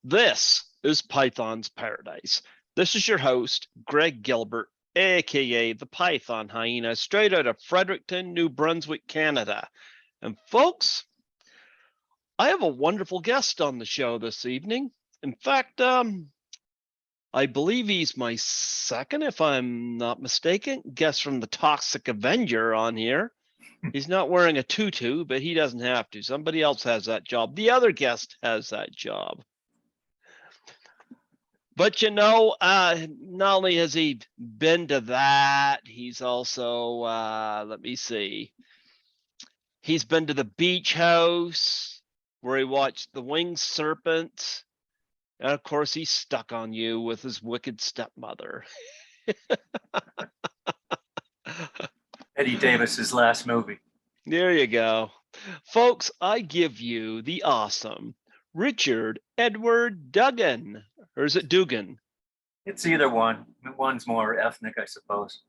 This is Python's Paradise. This is your host, Greg Gilbert, aka the Python Hyena, straight out of Fredericton, New Brunswick, Canada. And folks, I have a wonderful guest on the show this evening. In fact, I believe he's my second, if I'm not mistaken, guest from the Toxic Avenger on here. He's not wearing a tutu, but he doesn't have to. Somebody else has that job. The other guest has that job. But you know, not only has he been to that, he's also, let me see, he's been to the beach house where he watched the winged serpent. And of course, he's stuck on you with his wicked stepmother. Eddie Davis's last movie. There you go. Folks, I give you the awesome Richard Edward Duggan. Or is it Duggan? It's either one. One's more ethnic, I suppose,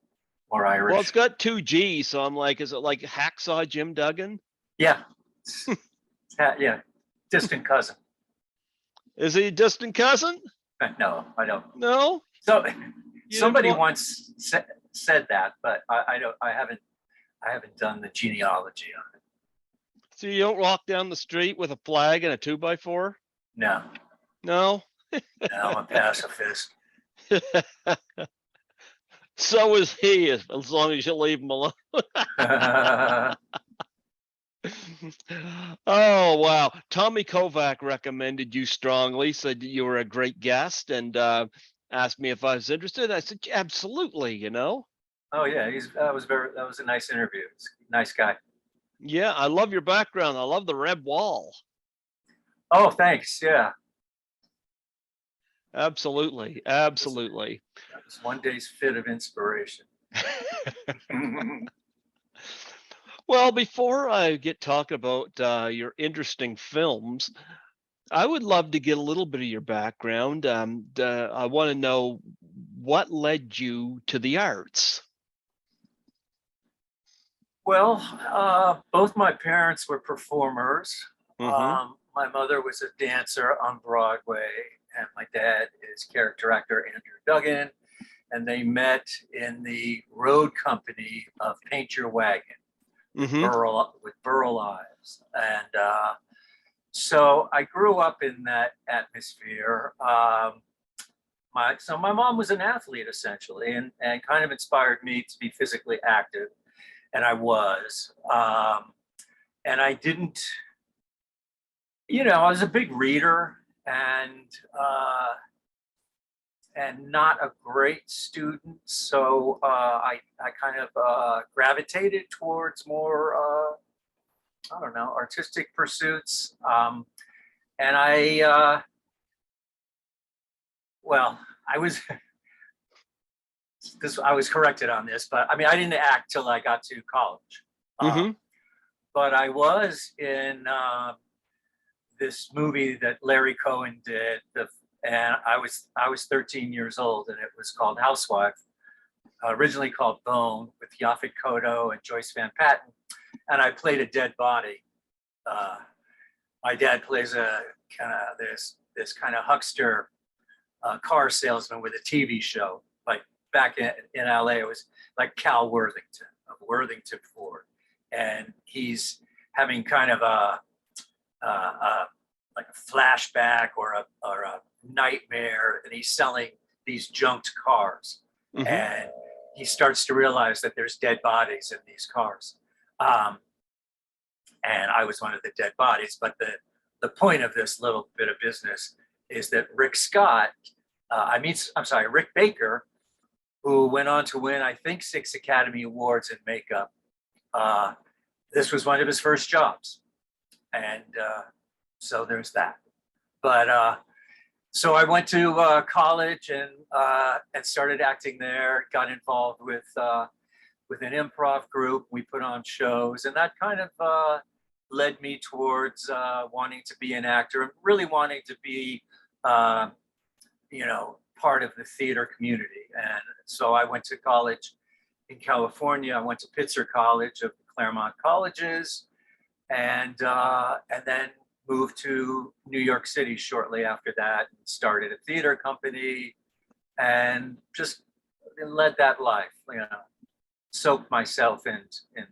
or Irish. Well, it's got two G's, so I'm like, is it like Hacksaw Jim Duggan? Yeah. Yeah. Distant cousin. Is he a distant cousin? No, I don't. No? So somebody once said that, but I haven't done the genealogy on it. So you don't walk down the street with a flag and a 2x4? No. No? No, I'm a pacifist. So is he, as long as you leave him alone. Oh, wow. Tommy Kovac recommended you strongly, said you were a great guest, and asked me if I was interested. I said, absolutely, you know. Oh yeah, that was a nice interview. He's a nice guy. Yeah, I love your background. I love the red wall. Oh, thanks. Yeah. Absolutely. Absolutely. That was one day's fit of inspiration. Well, before I get talking about your interesting films, I would love to get a little bit of your background. I want to know what led you to the arts. Well, both my parents were performers. Mm-hmm. My mother was a dancer on Broadway, and my dad is character actor Andrew Duggan, and they met in the road company of Paint Your Wagon with Burl Ives. And so I grew up in that atmosphere. So my mom was an athlete essentially, and kind of inspired me to be physically active. And I was, and I didn't, I was a big reader and not a great student. So I kind of gravitated towards more, I don't know, artistic pursuits. And I was corrected on this, but I mean, I didn't act till I got to college. But I was in this movie that Larry Cohen did, and I was 13 years old, and it was called Housewife, originally called Bone, with Yaphet Kotto and Joyce Van Patten, and I played a dead body. My dad plays a kind of this kind of huckster car salesman with a TV show. Like back in LA, it was like Cal Worthington of Worthington Ford, and he's having kind of like a flashback or a nightmare, and he's selling these junked cars, and he starts to realize that there's dead bodies in these cars, and I was one of the dead bodies. But the point of this little bit of business is that Rick Baker, who went on to win, I think, 6 Academy Awards in makeup. This was one of his first jobs. And so there's that. But so I went to college and started acting there, got involved with an improv group. We put on shows, and that kind of led me towards wanting to be an actor and really wanting to be, part of the theater community. And so I went to college in California. I went to Pitzer College of the Claremont Colleges, and then moved to New York City shortly after that, and started a theater company, and just led that life, soaked myself in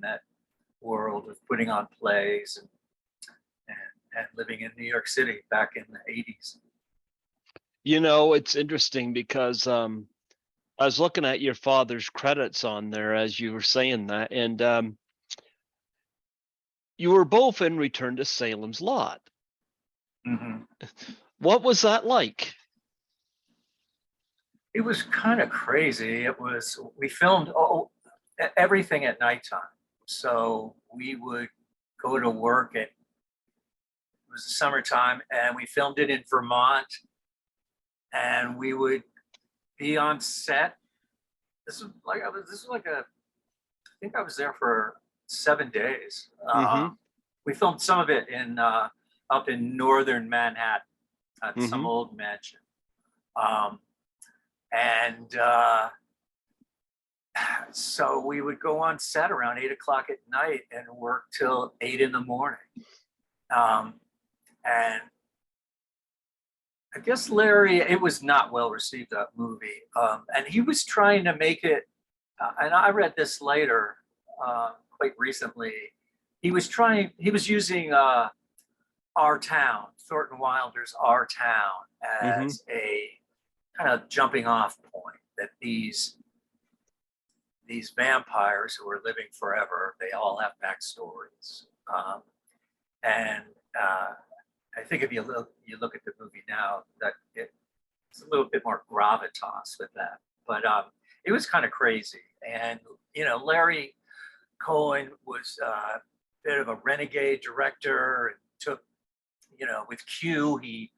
that world of putting on plays and living in New York City back in the 80s. It's interesting because I was looking at your father's credits on there as you were saying that, and you were both in Return to Salem's Lot. Mm-hmm. What was that like? It was kind of crazy. We filmed everything at nighttime. So we would go to work it was the summertime, and we filmed it in Vermont, and we would be on set. I think I was there for 7 days. We filmed some of it up in northern Manhattan at some old mansion. So we would go on set around 8 o'clock at night and work till 8 in the morning. And I guess Larry, it was not well received, that movie. And he was trying to make it, and I read this later, quite recently. He was using Our Town, Thornton Wilder's Our Town, as a kind of jumping off point, that these vampires who are living forever, they all have backstories. I think if you look at the movie now, that it's a little bit more gravitas with that. But it was kind of crazy. And, Larry Cohen was a bit of a renegade director, and took, with Q, he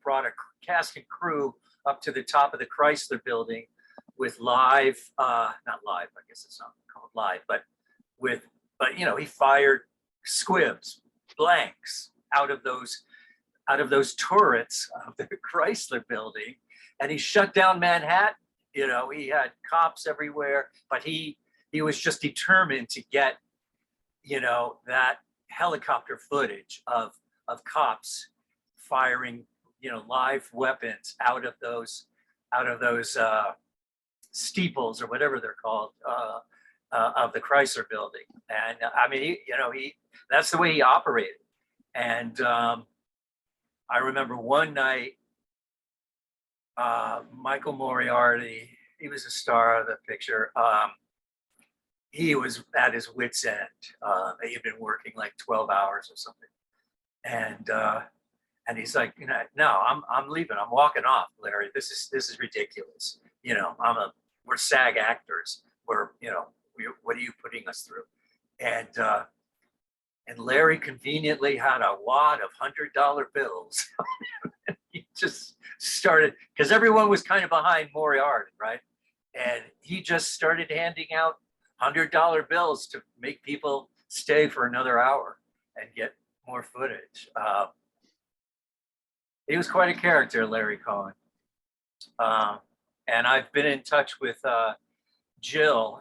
brought a cast and crew up to the top of the Chrysler building with not live, I guess it's not called live, but he fired squibs, blanks out of those turrets of the Chrysler building, and he shut down Manhattan. He had cops everywhere, but he was just determined to get, that helicopter footage of cops firing, live weapons out of those steeples, or whatever they're called, of the Chrysler building. And I mean, that's the way he operated. And I remember one night, Michael Moriarty, he was a star of the picture. He was at his wit's end. He had been working like 12 hours or something. And he's like, no, I'm leaving. I'm walking off, Larry. This is ridiculous. We're SAG actors. What are you putting us through? And Larry conveniently had a wad of $100 bills. He just started, because everyone was kind of behind Moriarty, right? And he just started handing out $100 bills to make people stay for another hour and get more footage. He was quite a character, Larry Cohen. And I've been in touch with Jill,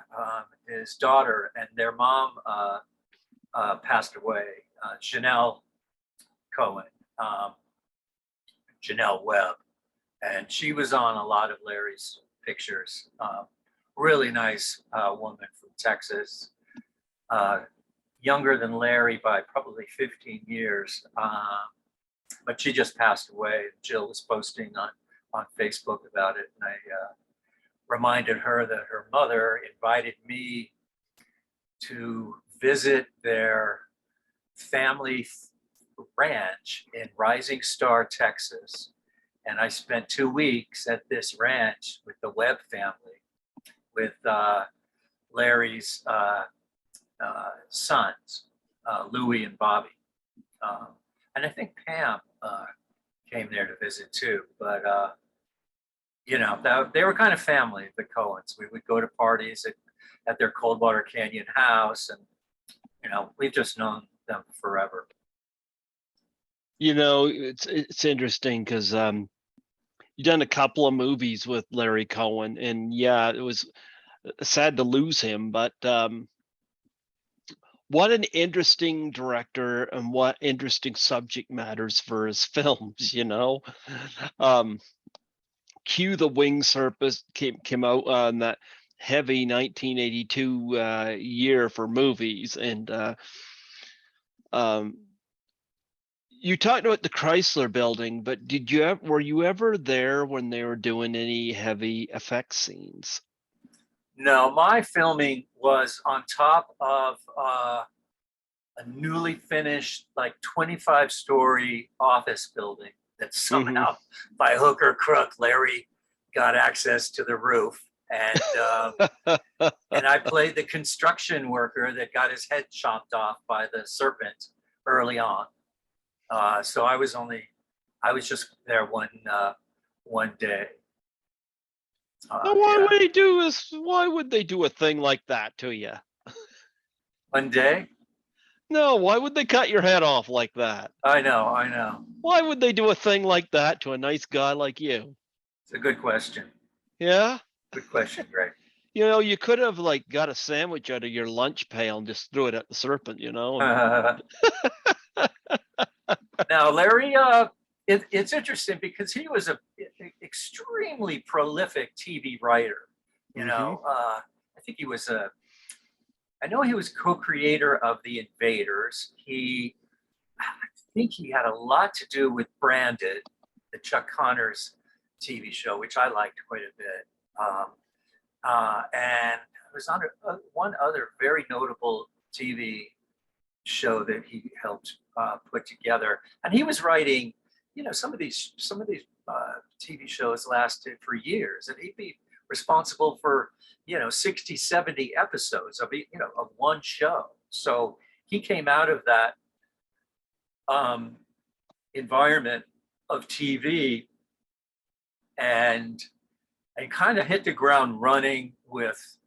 his daughter, and their mom passed away, Janelle Cohen, Janelle Webb. And she was on a lot of Larry's pictures. Really nice woman from Texas, younger than Larry by probably 15 years. But she just passed away. Jill was posting on Facebook about it. And I reminded her that her mother invited me to visit their family ranch in Rising Star, Texas. And I spent 2 weeks at this ranch with the Webb family, with Larry's sons, Louie and Bobby. And I think Pam came there to visit too. But, they were kind of family, the Cohens. We would go to parties at their Coldwater Canyon house, and, we've just known them forever. It's interesting because you've done a couple of movies with Larry Cohen, and yeah, it was sad to lose him, but what an interesting director and what interesting subject matters for his films, you know. Cue the Winged Serpent came out on that heavy 1982 year for movies, and you talked about the Chrysler Building, but were you ever there when they were doing any heavy effects scenes? No, my filming was on top of a newly finished, like 25-story office building that somehow, by hook or crook, Larry got access to the roof. And and I played the construction worker that got his head chopped off by the Serpent early on. So I was just there one day. Why would they do a thing like that to you? One day? No, why would they cut your head off like that? I know. Why would they do a thing like that to a nice guy like you? It's a good question. Yeah? Good question, Greg. You know, you could have like got a sandwich out of your lunch pail and just threw it at the Serpent, you know? Now, Larry, it's interesting because he was a extremely prolific TV writer. You know, I think he was I know he was co-creator of The Invaders. I think he had a lot to do with Branded, the Chuck Connors TV show, which I liked quite a bit. And it was on one other very notable TV show that he helped put together. And he was writing, you know, some of these TV shows lasted for years, and he'd be responsible for, you know, 60, 70 episodes of, you know, of one show. So he came out of that environment of TV and kind of hit the ground running with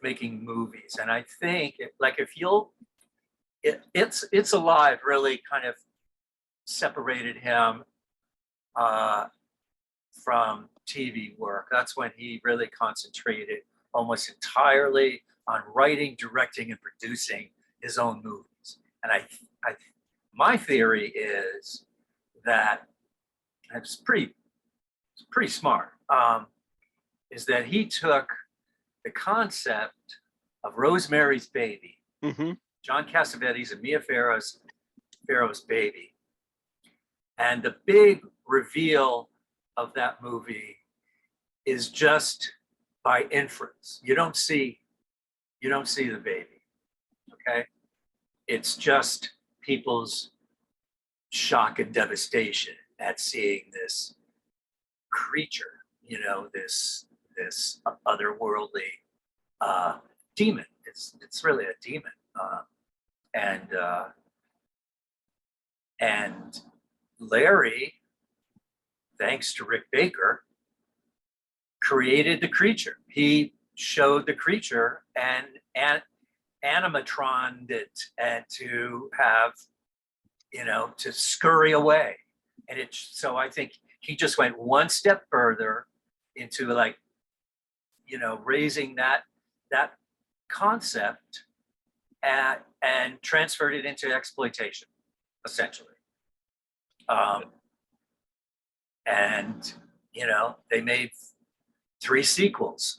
making movies. And I think It's Alive really kind of separated him from TV work. That's when he really concentrated almost entirely on writing, directing, and producing his own movies. And my theory is that it's pretty smart. Is that he took the concept of Rosemary's Baby, John Cassavetes and Mia Farrow's baby, and the big reveal of that movie is just by inference. You don't see the baby, okay? It's just people's shock and devastation at seeing this creature, you know, this otherworldly demon. It's really a demon, and Larry, thanks to Rick Baker, created the creature. He showed the creature and animatroned it, and to have, you know, to scurry away. And so I think he just went one step further into, like, you know, raising that concept and transferred it into exploitation, essentially. And, you know, they made 3 sequels.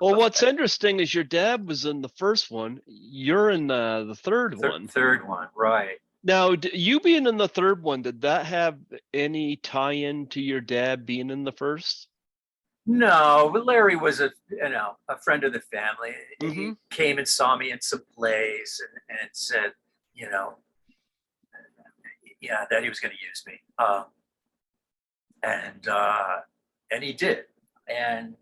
Well, what's interesting is your dad was in the first one. You're in the third one. Third one, right. Now, you being in the third one, did that have any tie-in to your dad being in the first? No, but Larry was a friend of the family. He came and saw me in some plays and said, you know, yeah, that he was going to use me. And he did. And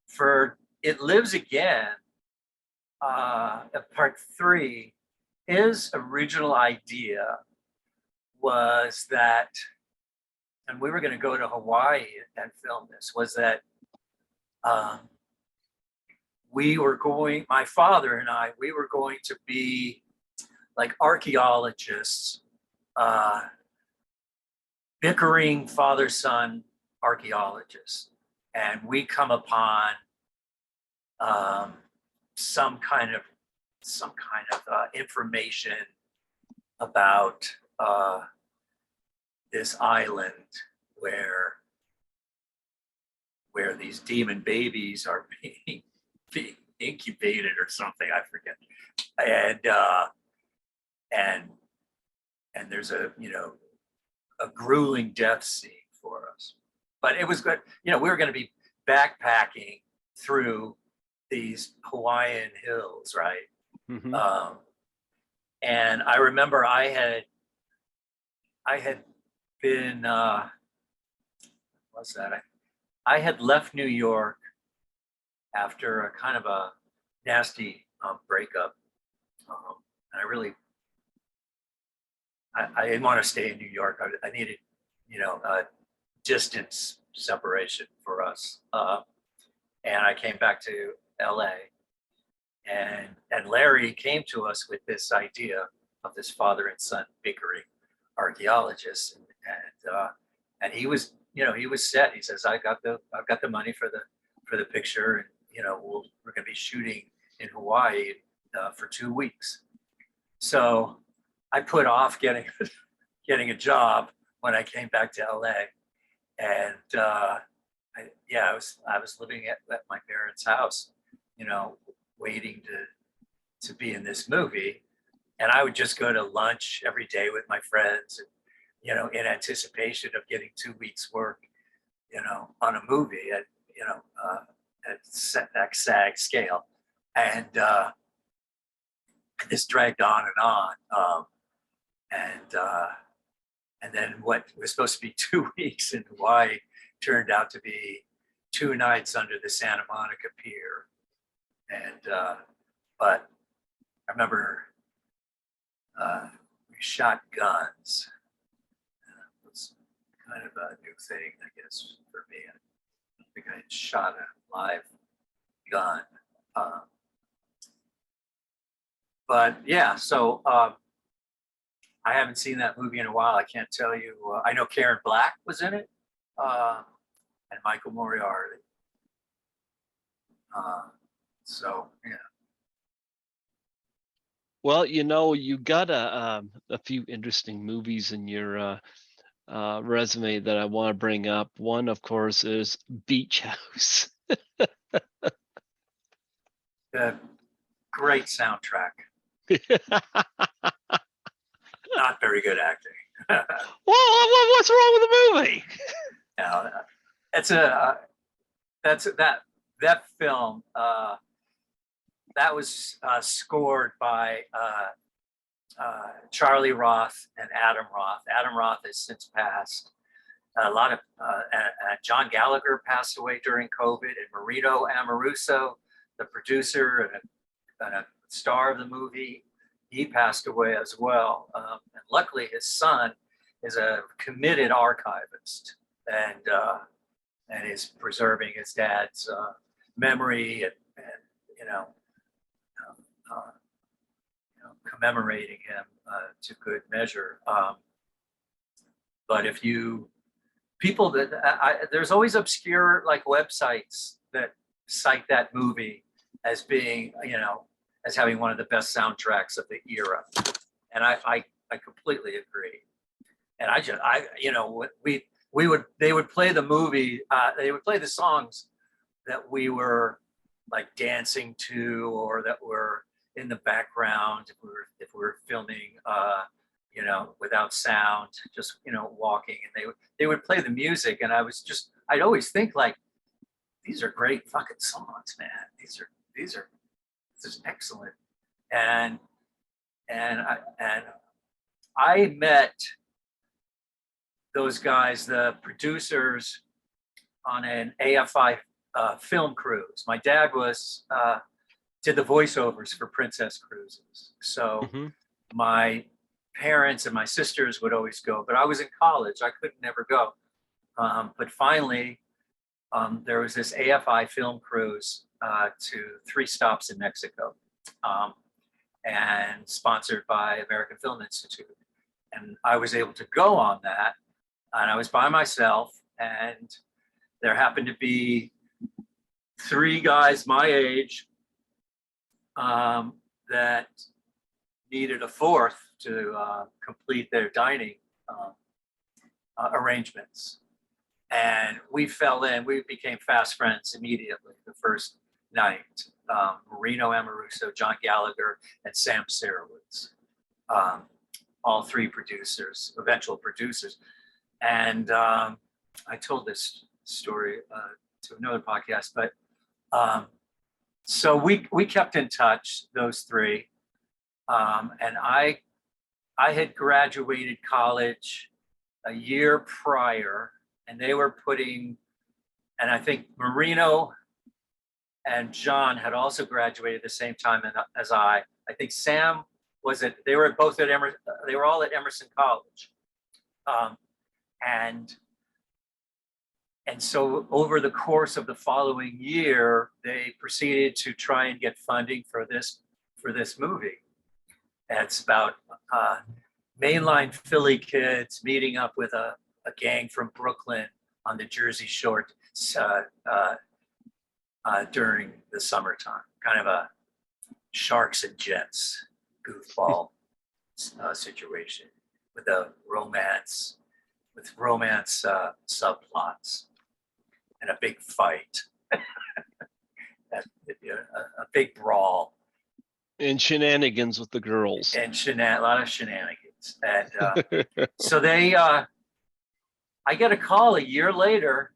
for It Lives Again, part 3, his original idea was that, and we were going to go to Hawaii and film this, was that my father and I, we were going to be like archaeologists, bickering father-son archaeologists. And we come upon some kind of some kind of information about this island where these demon babies are being incubated or something, I forget. And there's a grueling death scene for us. But it was good. We were going to be backpacking through these Hawaiian hills, right? Mm-hmm. And I remember I had been what's that? I had left New York after a kind of a nasty breakup, and I didn't want to stay in New York. I needed, a distance separation for us, and I came back to LA, and Larry came to us with this idea of this father and son bickering archaeologist, and he was, he was set. He says, I've got the money for the picture, and we're going to be shooting in Hawaii for 2 weeks. So I put off getting a job when I came back to LA, and I was living at my parents' house, waiting to be in this movie, and I would just go to lunch every day with my friends, and in anticipation of getting 2 weeks work, on a movie at that SAG scale, and this dragged on and on. And then what was supposed to be 2 weeks in Hawaii turned out to be 2 nights under the Santa Monica Pier. And but I remember we shot guns. It was kind of a new thing, I guess, for me. I don't think I had shot a live gun. But yeah, so I haven't seen that movie in a while. I can't tell you. I know Karen Black was in it, and Michael Moriarty. So yeah. Well, you got a few interesting movies in your resume that I want to bring up. One, of course, is Beach House. Great soundtrack. Not very good acting. What's wrong with the movie? That film that was scored by Charlie Roth and Adam Roth. Adam Roth has since passed. A lot of John Gallagher passed away during COVID, and Marino Amoruso, the producer and a star of the movie, he passed away as well. And luckily, his son is a committed archivist and is preserving his dad's memory and commemorating him to good measure. But if people that there's always obscure websites that cite that movie as being as having one of the best soundtracks of the era, and I completely agree. And they would play the movie, they would play the songs that we were dancing to, or that were in the background if we were filming without sound, just walking, and they would play the music, and I'd always think these are great fucking songs, man. This is excellent. And I met those guys, the producers, on an AFI film cruise. My dad did the voiceovers for Princess Cruises. So my parents and my sisters would always go, but I was in college. I couldn't never go. But finally, there was this AFI film cruise to 3 stops in Mexico, and sponsored by American Film Institute. And I was able to go on that, and I was by myself, and there happened to be 3 guys my age that needed a fourth to complete their dining arrangements. And we fell in, we became fast friends immediately the first night. Marino Amoruso, John Gallagher, and Sam Sarowitz, all three producers, eventual producers. And I told this story to another podcast, but so we kept in touch, those three. And I had graduated college a year prior, and they were putting, and I think Marino and John had also graduated the same time as I. I think Sam was at, they were both at Emerson, they were all at Emerson College. And so over the course of the following year, they proceeded to try and get funding for this movie. And it's about mainline Philly kids meeting up with a gang from Brooklyn on the Jersey Shore during the summertime, kind of a Sharks and Jets goofball situation with romance subplots and a big fight, a big brawl. And shenanigans with the girls. And a lot of shenanigans. And so I get a call a year later,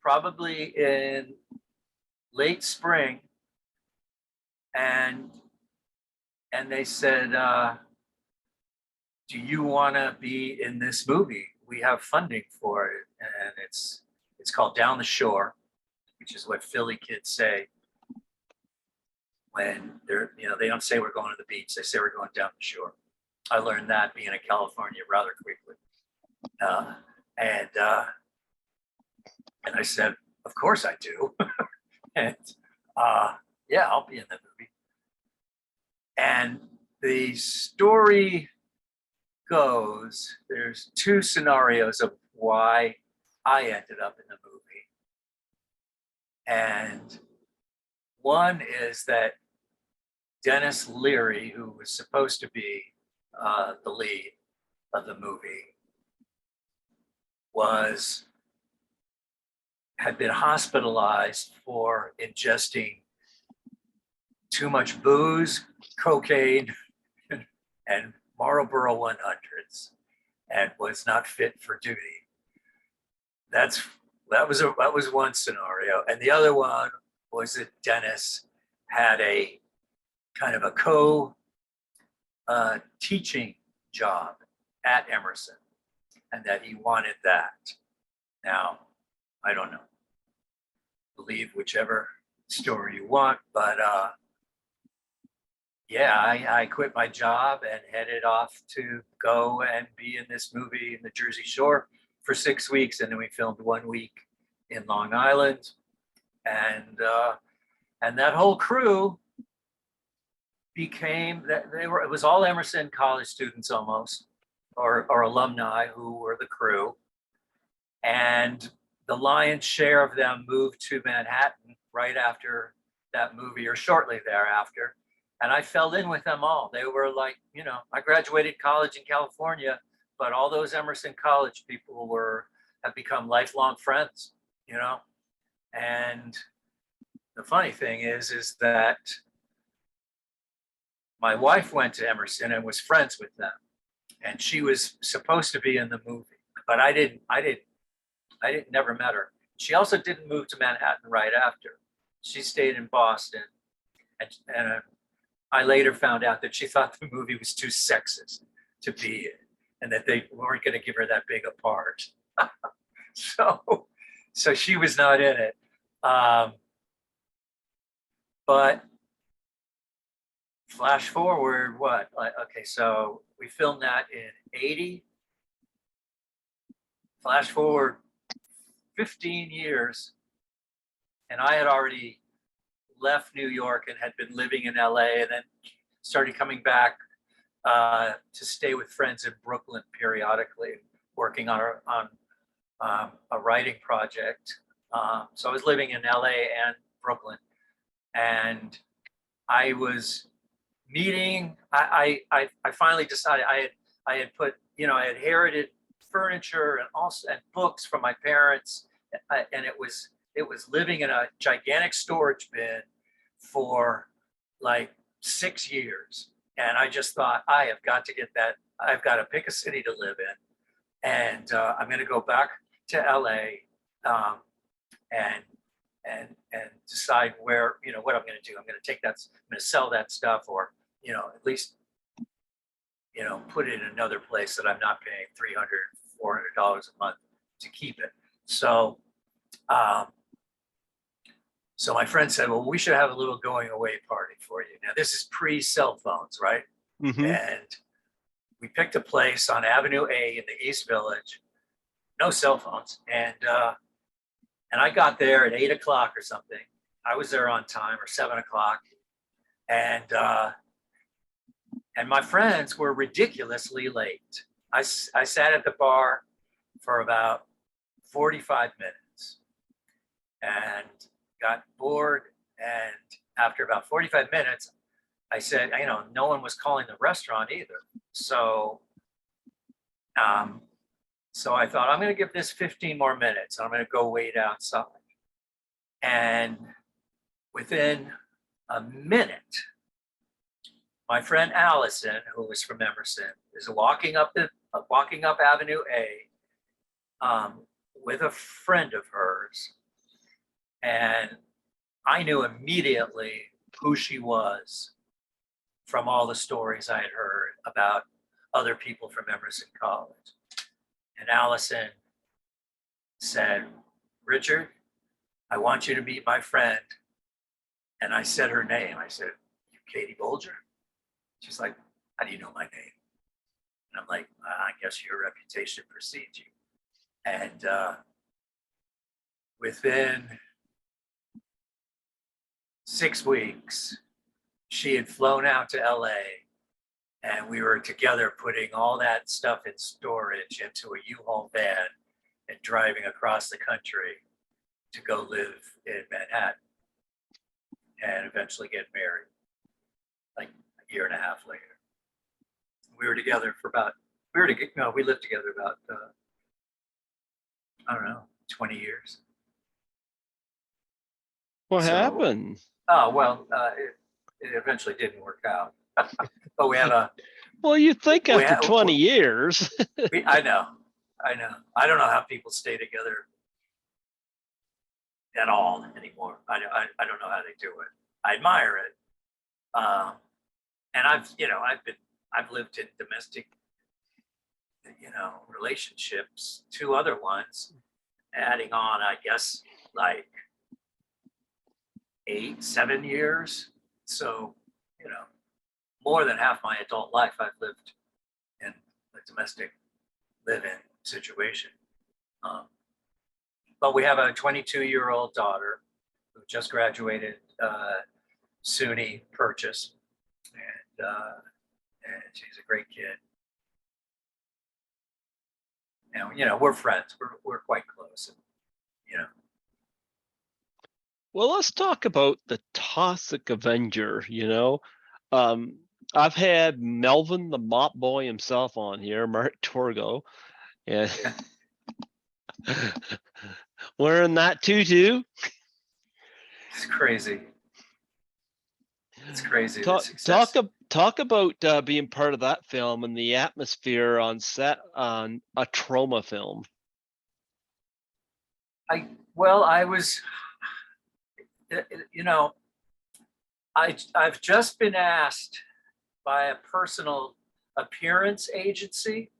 probably in late spring, and they said, do you want to be in this movie? We have funding for it, and it's called Down the Shore, which is what Philly kids say when they're, they don't say we're going to the beach, they say we're going down the shore. I learned that being in California rather quickly. And I said, of course I do. And yeah, I'll be in the movie. And the story goes, there's two scenarios of why I ended up in the movie. And one is that Dennis Leary, who was supposed to be the lead of the movie, had been hospitalized for ingesting too much booze, cocaine, and Marlboro 100s, and was not fit for duty. That was one scenario, and the other one was that Dennis had a kind of a teaching job at Emerson, and that he wanted that. Now, I don't know. Believe whichever story you want, but yeah, I quit my job and headed off to go and be in this movie in the Jersey Shore for 6 weeks, and then we filmed 1 week in Long Island, and that whole crew became that it was all Emerson college students almost, or alumni who were the crew, and the lion's share of them moved to Manhattan right after that movie or shortly thereafter. And I fell in with them all. They were like, I graduated college in California, but all those Emerson College people have become lifelong friends, And the funny thing is that my wife went to Emerson and was friends with them, and she was supposed to be in the movie, but I never met her. She also didn't move to Manhattan right after. She stayed in Boston, and I later found out that she thought the movie was too sexist to be in, and that they weren't going to give her that big a part. So she was not in it. But flash forward, okay, so we filmed that in 80. Flash forward 15 years, and I had already left New York and had been living in LA, and then started coming back to stay with friends in Brooklyn periodically, working on a writing project. So I was living in LA and Brooklyn, and I was meeting. I finally decided I had put, I had inherited furniture and books from my parents, and it was living in a gigantic storage bin for like 6 years. And I just thought, I have got to get that. I've got to pick a city to live in, and I'm going to go back to LA, and decide where, what I'm going to do. I'm going to take that. I'm going to sell that stuff, or at least put it in another place that I'm not paying $300, $400 a month to keep it. So so my friend said, well, we should have a little going away party for you. Now, this is pre-cell phones, right? Mm-hmm. And we picked a place on Avenue A in the East Village, no cell phones. And I got there at 8 o'clock or something. I was there on time, or 7 o'clock. And my friends were ridiculously late. I sat at the bar for about 45 minutes and got bored. And after about 45 minutes, I said, no one was calling the restaurant either. So I thought, I'm going to give this 15 more minutes. I'm going to go wait outside. And within a minute, my friend Allison, who was from Emerson, is walking up Avenue A with a friend of hers. And I knew immediately who she was from all the stories I had heard about other people from Emerson College. And Allison said, Richard, I want you to meet my friend. And I said her name. I said, you Katie Bolger? She's like, how do you know my name? And I'm like, I guess your reputation precedes you. And within 6 weeks, she had flown out to LA, and we were together putting all that stuff in storage into a U-Haul van and driving across the country to go live in Manhattan and eventually get married like a year and a half later. We were together for we lived together about, I don't know, 20 years. What happened? Oh, well, it eventually didn't work out. But we have well, you think after 20 years. I know. I don't know how people stay together at all anymore. I don't know how they do it. I admire it. And I've lived in domestic, relationships, 2 other ones, adding on, I guess, like 7 years. So, more than half my adult life, I've lived in a domestic live-in situation. But we have a 22-year-old daughter who just graduated SUNY Purchase, and she's a great kid. And we're friends. We're quite close. And, Well, let's talk about the toxic Avenger. I've had Melvin the Mop Boy himself on here, Mark Torgo, and wearing that tutu. It's crazy. It's crazy. Talk about being part of that film and the atmosphere on set on a trauma film. I've just been asked by a personal appearance agency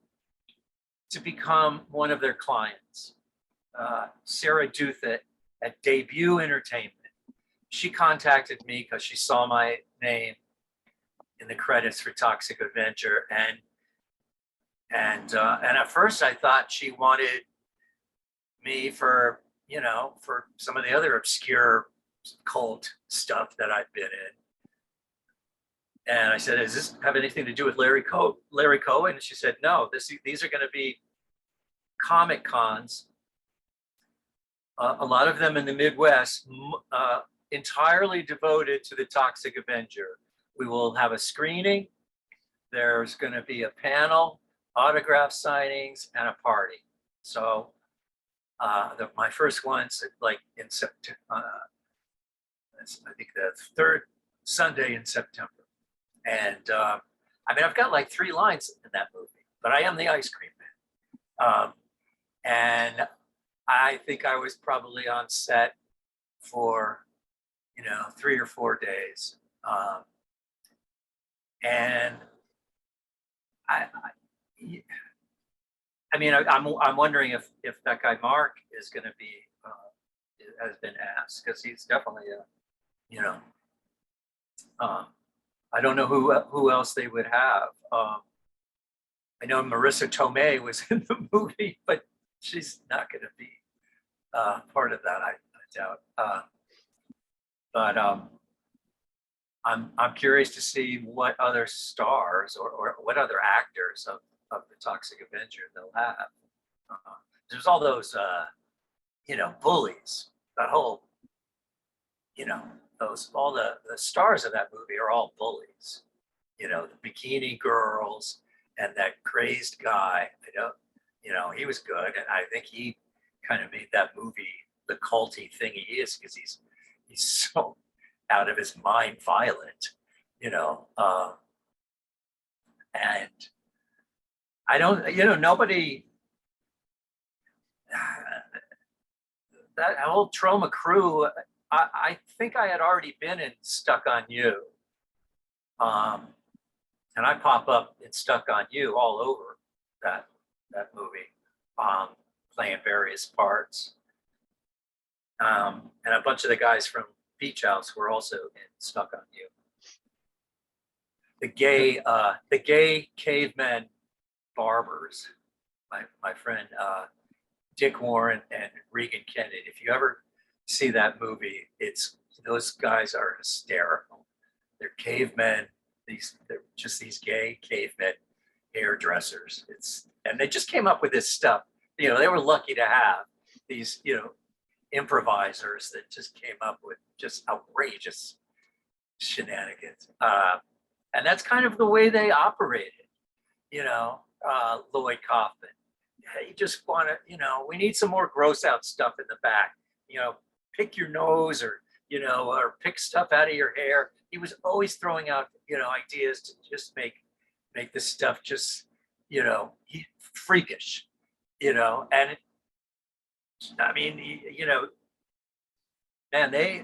to become one of their clients. Sarah Duthet at Debut Entertainment. She contacted me because she saw my name in the credits for Toxic Avenger, and at first I thought she wanted me for some of the other obscure cult stuff that I've been in. And I said, does this have anything to do with Larry Cohen? And she said, no, these are going to be comic cons. A lot of them in the Midwest, entirely devoted to the Toxic Avenger, we will have a screening. There's going to be a panel, autograph signings, and a party. So my first one's like in September. I think the third Sunday in September. And I mean, I've got like 3 lines in that movie, but I am the ice cream man. And I think I was probably on set for, 3 or 4 days. And I mean, I'm wondering if that guy Mark is going to be has been asked, because he's definitely I don't know who else they would have. I know Marissa Tomei was in the movie, but she's not going to be part of that. I doubt. But I'm curious to see what other stars or what other actors of the Toxic Avenger they'll have. There's all those bullies. That whole all the stars of that movie are all bullies. The bikini girls and that crazed guy. He was good, and I think he kind of made that movie the culty thing he is, because he's so out of his mind violent, and I don't, nobody, that whole Troma crew, I think I had already been in Stuck on You. And I pop up in Stuck on You all over that movie, playing various parts. And a bunch of the guys from Beach House were also in Stuck on You. The gay cavemen barbers, my friend Dick Warren and Regan Kennedy. If you ever see that movie, those guys are hysterical. They're cavemen. They're just these gay cavemen hairdressers. And they just came up with this stuff. They were lucky to have these, improvisers that just came up with just outrageous shenanigans. And that's kind of the way they operated, Lloyd Kaufman. You just want to, we need some more gross out stuff in the back, pick your nose or pick stuff out of your hair. He was always throwing out, ideas to just make this stuff just, freakish, and I mean, man, they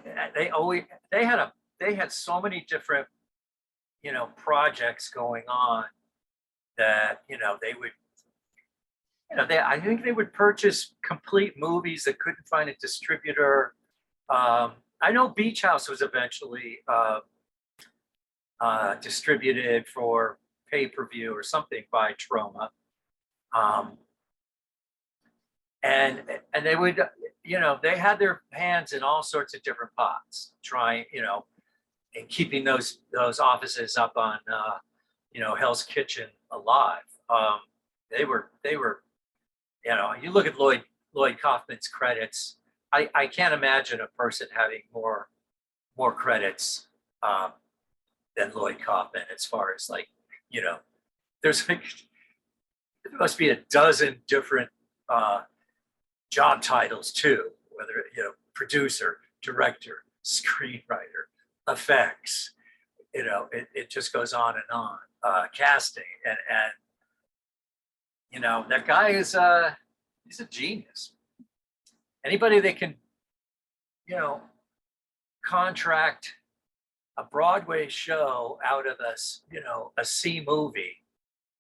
had so many different, projects going on that, they would, I think they would purchase complete movies that couldn't find a distributor. I know Beach House was eventually distributed for pay-per-view or something by Troma. And they would, they had their hands in all sorts of different pots, trying, and keeping those offices up on, Hell's Kitchen alive. They were, you look at Lloyd Kaufman's credits. I can't imagine a person having more credits than Lloyd Kaufman, as far as there's there must be a dozen different job titles too, whether producer, director, screenwriter, effects. It just goes on and on. Casting and that guy is he's a genius. Anybody that can contract a Broadway show out of a C movie,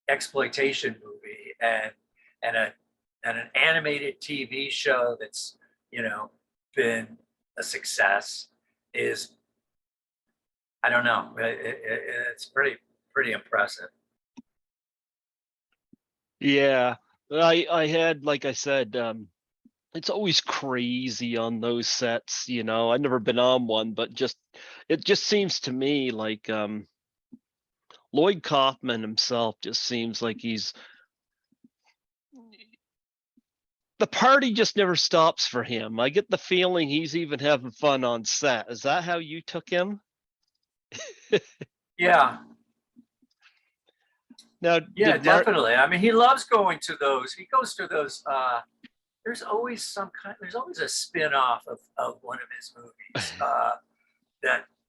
exploitation movie, and an animated TV show that's been a success is, I don't know, it's pretty impressive. Yeah, I had, like I said, it's always crazy on those sets. I've never been on one, but it just seems to me like Lloyd Kaufman himself just seems like the party just never stops for him. I get the feeling he's even having fun on set. Is that how you took him? Yeah. Now, Yeah, definitely. I mean, he loves going to those. He goes to those. There's always there's always a spin-off of one of his movies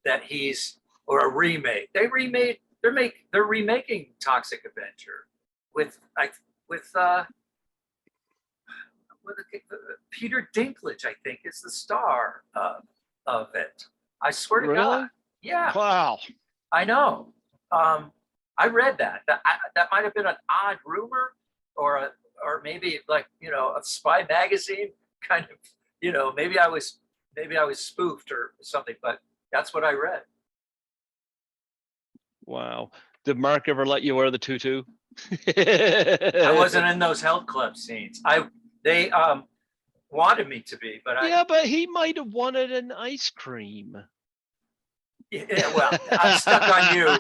that he's, or a remake. They're remaking Toxic Avenger with with Peter Dinklage, I think, is the star of it. I swear to really? God. Yeah, Wow. I know. I read that. That might have been an odd rumor, or maybe like, a spy magazine kind of. Maybe I was spoofed or something, but that's what I read. Wow. Did Mark ever let you wear the tutu? I wasn't in those health club scenes. They wanted me to be, but Yeah, but he might have wanted an ice cream. Yeah, well, I'm stuck on you.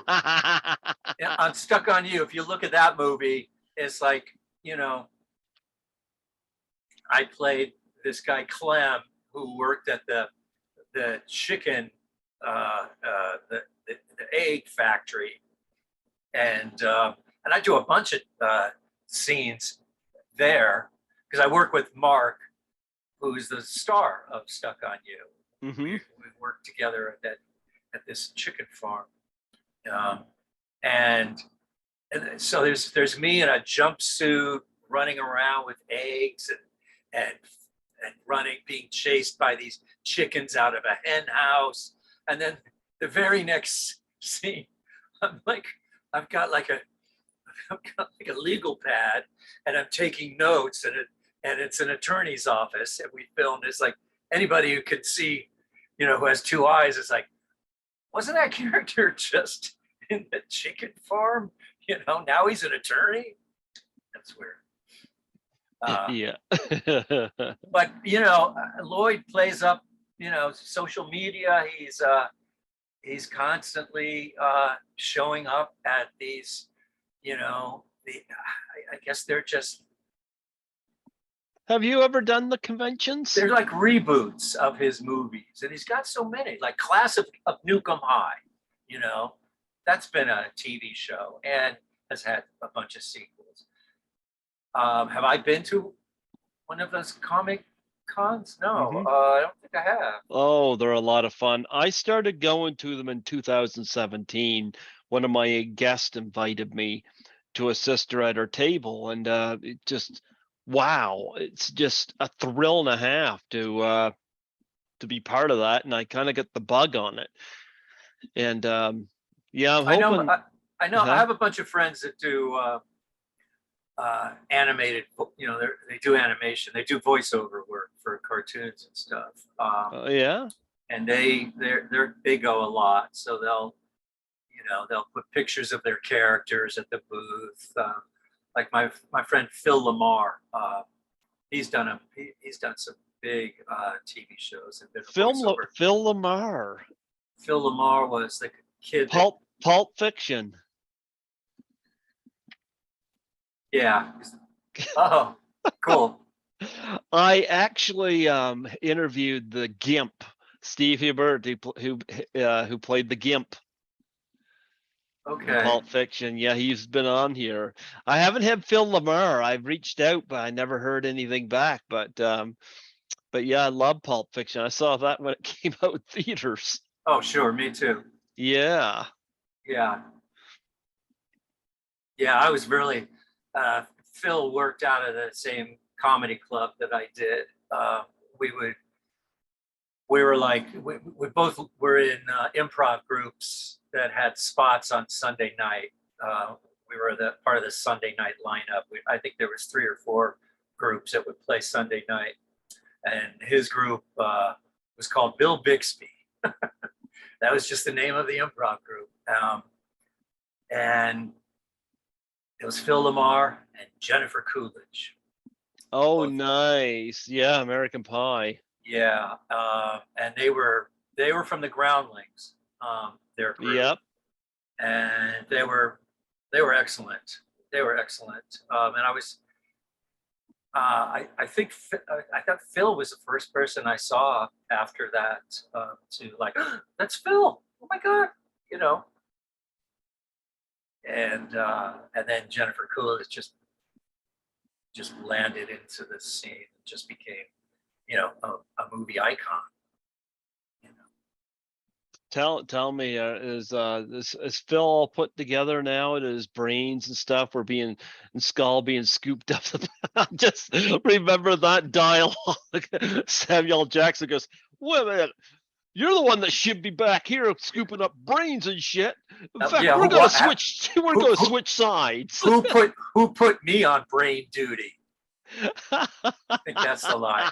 I'm stuck on you. If you look at that movie, it's like, I played this guy Clem, who worked at the chicken, the egg factory, and I do a bunch of scenes there because I work with Mark, who's the star of Stuck on You. Mm-hmm. We worked together at this chicken farm, and so there's me in a jumpsuit running around with eggs and running, being chased by these chickens out of a hen house, and then the very next scene, I've got like a legal pad, and I'm taking notes, and it's an attorney's office, and we filmed. It's like anybody who could see, who has two eyes, is like, wasn't that character just in the chicken farm? Now he's an attorney. That's weird. Yeah. But Lloyd plays up, social media. He's constantly showing up at these, I guess they're just. Have you ever done the conventions? They're like reboots of his movies, and he's got so many, like Class of Nukem High. That's been a TV show and has had a bunch of sequels. Have I been to one of those comic cons? No, I don't think I have. Oh, they're a lot of fun. I started going to them in 2017. One of my guests invited me to assist her at her table, and it just, wow, it's just a thrill and a half to be part of that, and I kind of get the bug on it. And yeah, I'm hoping. I know. I have a bunch of friends that do animated. They do animation. They do voiceover work for cartoons and stuff. Yeah. And they go a lot, so they'll put pictures of their characters at the booth. Like my friend Phil Lamar, he's done some big TV shows and been Phil Lamar. Phil Lamar was the kid. Pulp Fiction. Yeah. Oh, cool. I actually interviewed the Gimp, Steve Hubert, who played the Gimp. Okay. Pulp Fiction. Yeah, he's been on here. I haven't had Phil Lamar. I've reached out, but I never heard anything back. But yeah, I love Pulp Fiction. I saw that when it came out in theaters. Oh, sure, me too. Yeah. Yeah. Yeah, I was really. Phil worked out of the same comedy club that I did. We both were in improv groups that had spots on Sunday night. We were part of the Sunday night lineup. I think there was 3 or 4 groups that would play Sunday night, and his group was called Bill Bixby. That was just the name of the improv group, and it was Phil Lamar and Jennifer Coolidge. Oh, nice. Yeah, American Pie. Yeah, and they were from the Groundlings. Their group. Yep. And they were excellent. They were excellent. And I was, I thought Phil was the first person I saw after that to like, oh, that's Phil. Oh my God, and then Jennifer Coolidge just landed into the scene and just became, a movie icon. Tell me, is Phil all put together now? And his brains and stuff were being and skull being scooped up. Just remember that dialogue. Samuel Jackson goes, "Wait a minute, you're the one that should be back here scooping up brains and shit. In fact, Yeah, we're gonna switch. We're gonna switch sides." Who put me on brain duty? I think that's the line.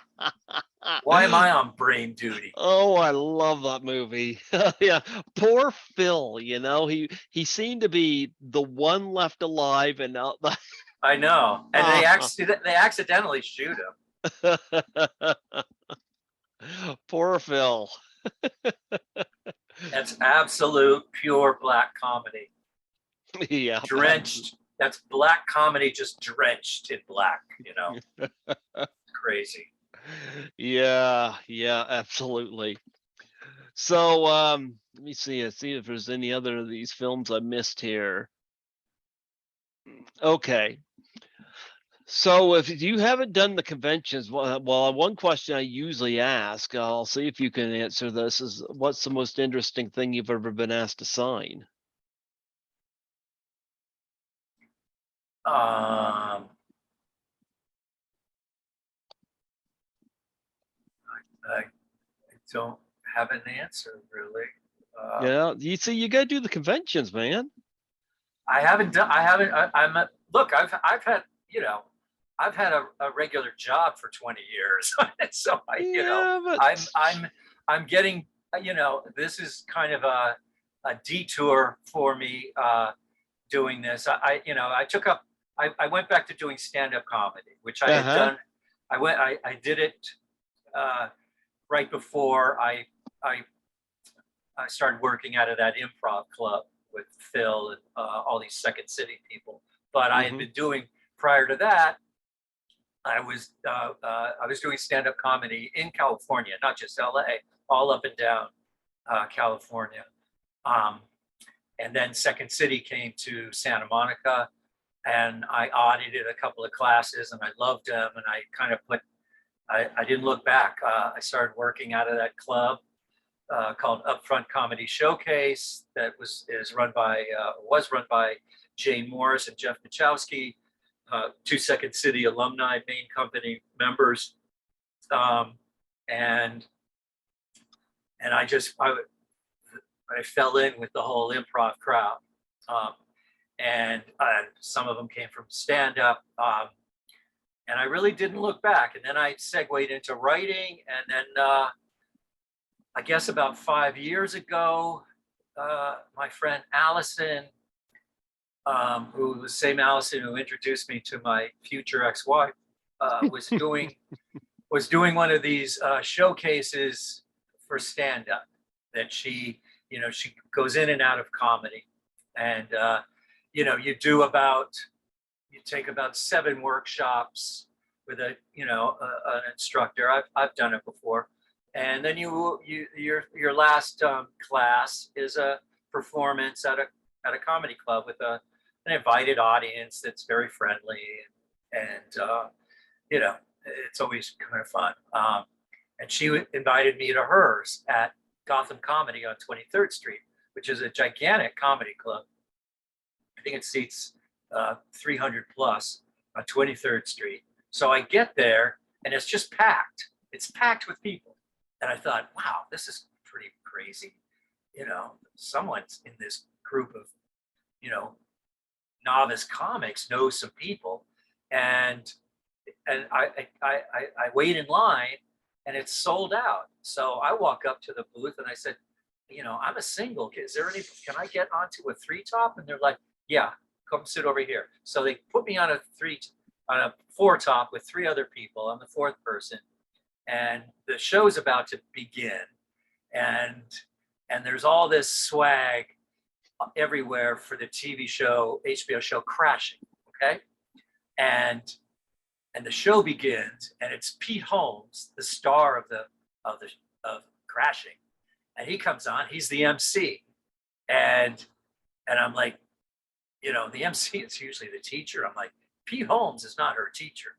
Why am I on brain duty? Oh, I love that movie. Yeah, poor Phil. He seemed to be the one left alive, and now I know, and they accidentally shoot him. Poor Phil. That's absolute pure black comedy. Yeah, Drenched. That's black comedy, just drenched in black. Crazy. Yeah, absolutely. So, let me see if there's any other of these films I missed here. Okay. So if you haven't done the conventions, well, one question I usually ask, I'll see if you can answer this, is what's the most interesting thing you've ever been asked to sign? I don't have an answer really. Yeah, you see, you got to do the conventions, man. I haven't done. I haven't. Look. I've had. I've had a regular job for 20 years, so I'm getting. This is kind of a detour for me doing this. I went back to doing stand-up comedy, which I had done. I did it right before I started working out of that improv club with Phil and all these Second City people. But I had been doing, prior to that, I was doing stand-up comedy in California, not just LA, all up and down California. And then Second City came to Santa Monica, and I audited a couple of classes, and I loved them, and I didn't look back. I started working out of that club called Upfront Comedy Showcase that was run by Jane Morris and Jeff Machowski, two Second City alumni, main company members, and I fell in with the whole improv crowd, and some of them came from stand up. And I really didn't look back. And then I segued into writing. And then I guess about 5 years ago, my friend Allison, who was the same Allison who introduced me to my future ex-wife, was doing one of these showcases for stand-up that she goes in and out of comedy. And, you take about 7 workshops with an instructor. I've done it before, and then your last class is a performance at a comedy club with an invited audience that's very friendly, and it's always kind of fun. And she invited me to hers at Gotham Comedy on 23rd Street, which is a gigantic comedy club. I think it seats 300 plus on 23rd Street. So I get there and it's just packed. It's packed with people. And I thought, wow, this is pretty crazy. Someone's in this group of, novice comics knows some people. And I wait in line and it's sold out. So I walk up to the booth and I said, I'm a single. Is there can I get onto a 3-top? And they're like, yeah, come sit over here. So they put me on a 4-top with 3 other people. I'm the 4th person, and the show's about to begin, and there's all this swag everywhere for the TV show, HBO show Crashing. Okay, and the show begins, and it's Pete Holmes, the star of Crashing, and he comes on. He's the MC, and I'm like, the MC is usually the teacher. I'm like, Pete Holmes is not her teacher.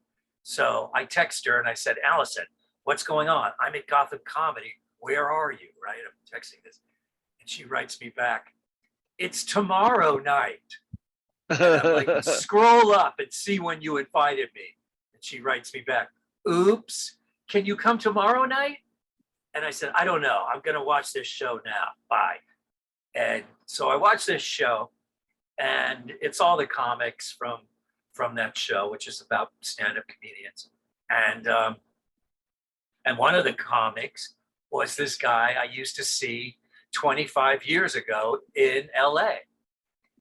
So I text her and I said, Allison, what's going on? I'm at Gotham Comedy. Where are you? Right? I'm texting this. And she writes me back, it's tomorrow night. And I'm like, scroll up and see when you invited me. And she writes me back, oops, can you come tomorrow night? And I said, I don't know. I'm going to watch this show now. Bye. And so I watched this show, and it's all the comics from that show, which is about stand-up comedians. And one of the comics was this guy I used to see 25 years ago in LA.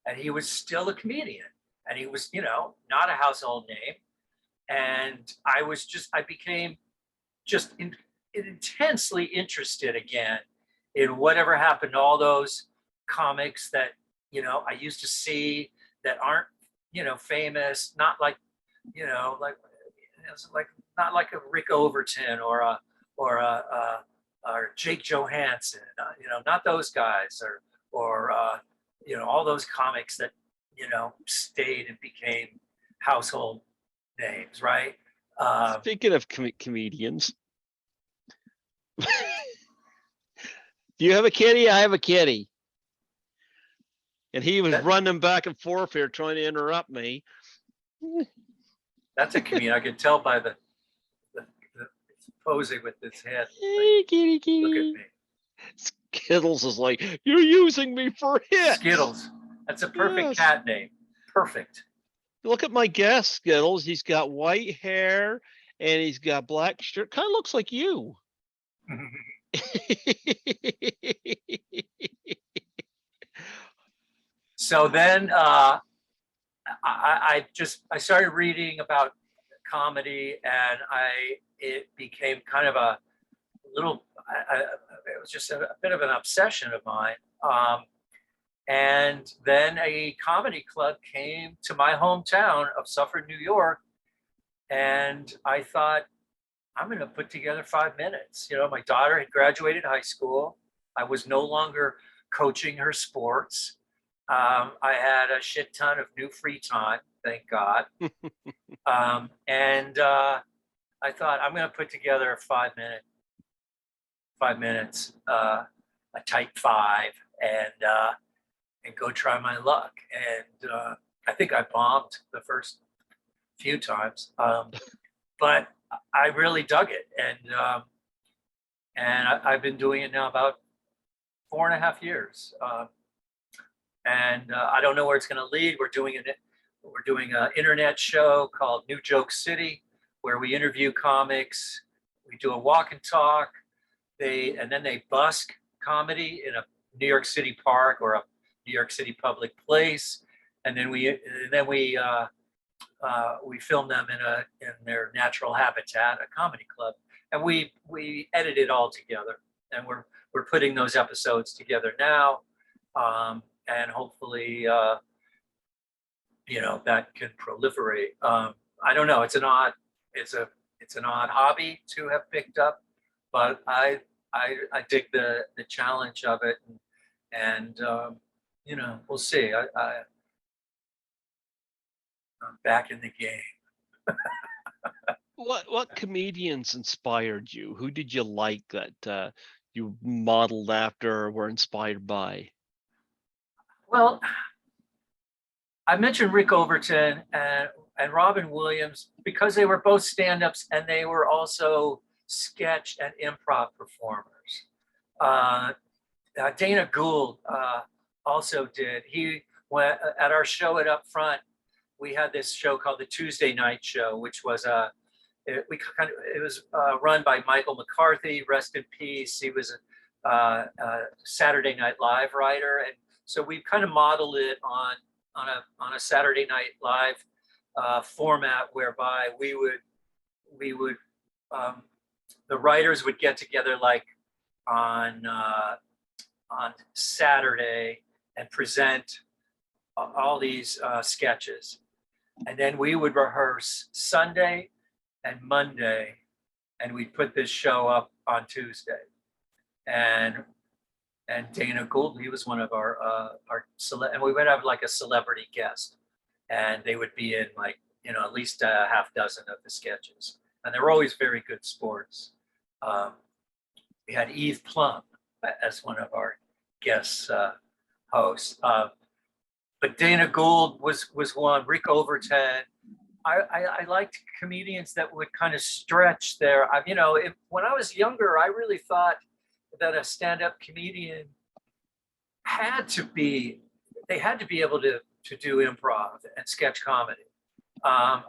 And he was still a comedian. And he was, not a household name. And I became just intensely interested again in whatever happened to all those comics that, I used to see that aren't, famous, not like, not like a Rick Overton or Jake Johansson, not those guys, or all those comics that, stayed and became household names, right? Speaking of comedians, do you have a kitty? I have a kitty. And he was running back and forth here trying to interrupt me. That's a comedian. I could tell by the posing with his head. Hey, kitty, kitty. Look at me. Skittles is like, you're using me for hits. Skittles. That's a perfect cat name. Perfect. Look at my guest, Skittles. He's got white hair and he's got black shirt. Kind of looks like you. So then I started reading about comedy, and it became kind of a little, it was just a bit of an obsession of mine. And then a comedy club came to my hometown of Suffolk, New York. And I thought, I'm going to put together 5 minutes. My daughter had graduated high school. I was no longer coaching her sports. I had a shit ton of new free time, thank God. And I thought, I'm going to put together a 5 minutes, a type 5, and go try my luck. And I think I bombed the first few times, but I really dug it. And I've been doing it now about 4.5 years. And I don't know where it's going to lead. We're doing an internet show called New Joke City, where we interview comics. We do a walk and talk. And then they busk comedy in a New York City park or a New York City public place, and then we film them in their natural habitat, a comedy club, and we edit it all together, and we're putting those episodes together now. And hopefully, that can proliferate. I don't know. It's an odd hobby to have picked up, but I dig the challenge of it, and we'll see. I'm back in the game. What comedians inspired you? Who did you like that you modeled after or were inspired by? Well, I mentioned Rick Overton and Robin Williams because they were both stand-ups and they were also sketch and improv performers. Dana Gould also did. He went at our show at Up Front. We had this show called the Tuesday Night Show, which was it was run by Michael McCarthy, rest in peace. He was a Saturday Night Live writer, and so we kind of modeled it on a Saturday Night Live format, whereby we would the writers would get together like on Saturday and present all these sketches, and then we would rehearse Sunday and Monday, and we'd put this show up on Tuesday. And and Dana Gould, he was one of our and we would have like a celebrity guest, and they would be in like, at least a half dozen of the sketches, and they were always very good sports. We had Eve Plum as one of our guest hosts, but Dana Gould was one. Rick Overton. I liked comedians that would kind of stretch their. When I was younger, I really thought that a stand-up comedian they had to be able to do improv and sketch comedy. I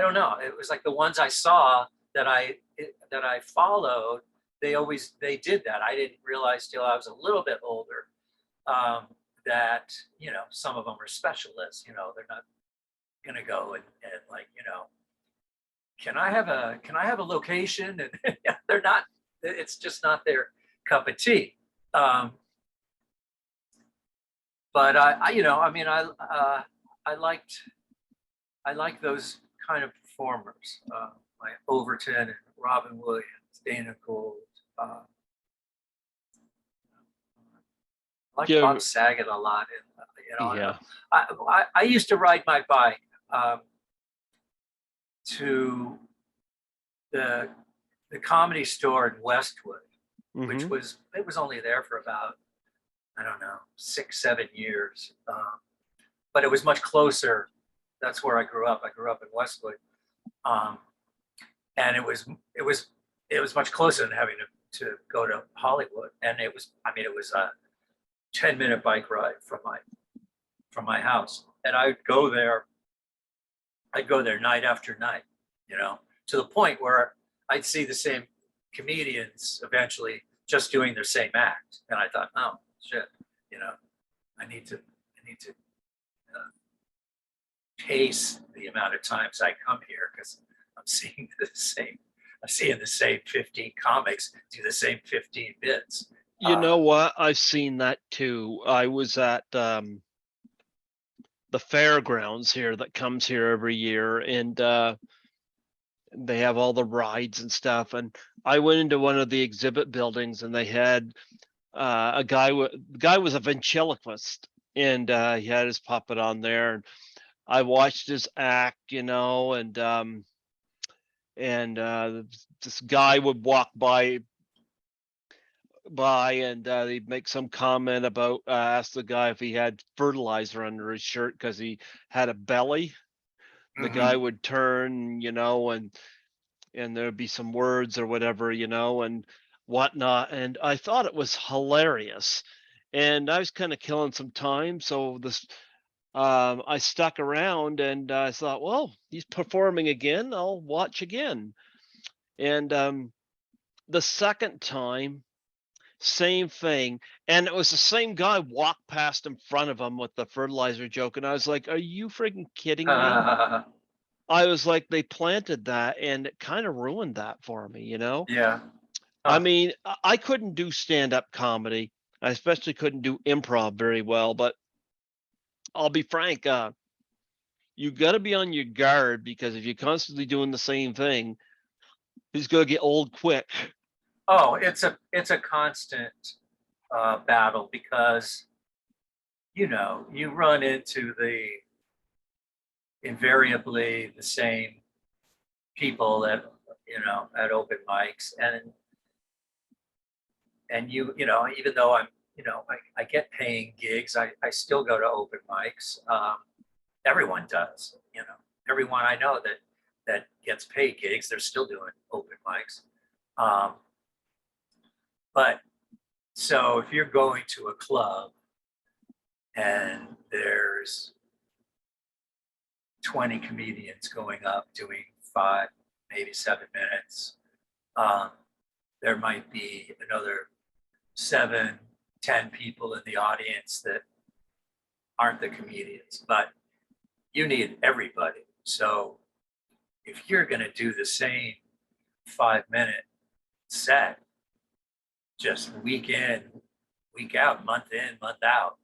don't know. It was like the ones I saw that I followed. They did that. I didn't realize till I was a little bit older that some of them are specialists. They're not gonna go and like can I have a location? And they're not. It's just not their cup of tea. But I liked those kind of performers, like Overton and Robin Williams, Dana Gould. I like Bob Saget a lot. I used to ride my bike to the Comedy Store in Westwood, which was only there for about, I don't know, 6-7 years, but it was much closer. That's where I grew up. I grew up in Westwood, and it was much closer than having to go to Hollywood. And it was a 10-minute bike ride from my house, and I'd go there night after night, to the point where I'd see the same comedians eventually just doing their same act, and I thought, oh shit, I need to pace the amount of times I come here, because I'm seeing the same 15 comics do the same 15 bits. You know what? I've seen that too. I was at the fairgrounds here that comes here every year, and they have all the rides and stuff. And I went into one of the exhibit buildings, and they had a guy. The guy was a ventriloquist, and he had his puppet on there. And I watched his act, and this guy would walk by and he'd make some comment about ask the guy if he had fertilizer under his shirt because he had a belly. The guy would turn, and there'd be some words or whatever, and whatnot. And I thought it was hilarious, and I was kind of killing some time, so this I stuck around, and I thought, well, he's performing again, I'll watch again. And the second time, same thing, and it was the same guy walked past in front of him with the fertilizer joke, and I was like, are you freaking kidding me? I was like, they planted that, and it kind of ruined that for me, Yeah. I mean, I couldn't do stand-up comedy. I especially couldn't do improv very well, but I'll be frank, you got to be on your guard, because if you're constantly doing the same thing, it's going to get old quick. Oh, it's a constant battle, because you run into invariably the same people at open mics, and even though I get paying gigs, I still go to open mics. Everyone does, everyone I know that gets paid gigs, they're still doing open mics. But so if you're going to a club and there's 20 comedians going up doing 5, maybe 7 minutes, there might be another 7, 10 people in the audience that aren't the comedians, but you need everybody. So if you're going to do the same 5-minute set, just week in, week out, month in, month out,